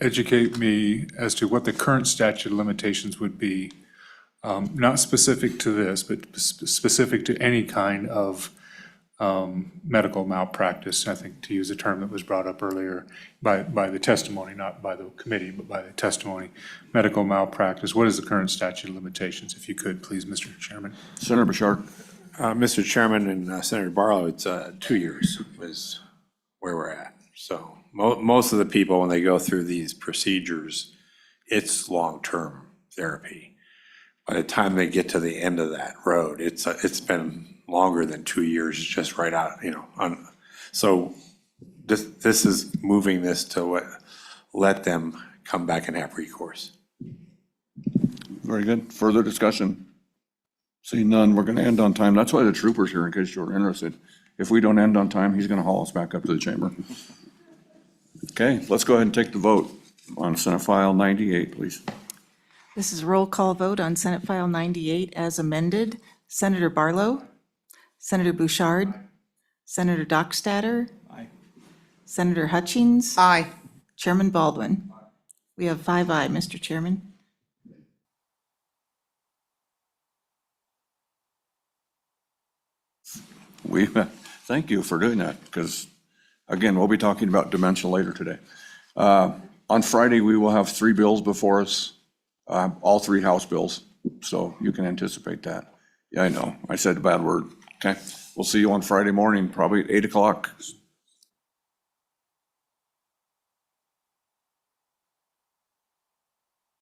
educate me as to what the current statute of limitations would be, not specific to this, but specific to any kind of medical malpractice, I think to use a term that was brought up earlier by the testimony, not by the committee, but by the testimony, medical malpractice. What is the current statute of limitations, if you could, please, Mr. Chairman? Senator Bashard. Mr. Chairman and Senator Barlow, it's 2 years is where we're at. So most of the people, when they go through these procedures, it's long-term therapy. By the time they get to the end of that road, it's been longer than 2 years. It's just right out, so this is moving this to let them come back and have recourse. Very good. Further discussion? Seeing none, we're going to end on time. That's why the trooper's here, in case you're interested. If we don't end on time, he's going to haul us back up to the chamber. Okay, let's go ahead and take the vote on Senate File 98, please. This is a roll call vote on Senate File 98 as amended. Senator Barlow. Senator Bouchard. Senator Dockstader. Aye. Senator Hutchings. Aye. Chairman Baldwin. We have 5 ayes, Mr. Chairman. Thank you for doing that, because, again, we'll be talking about dementia later today. On Friday, we will have 3 bills before us, all 3 House bills, so you can anticipate that. Yeah, I know, I said a bad word. Okay, we'll see you on Friday morning, probably at 8 o'clock.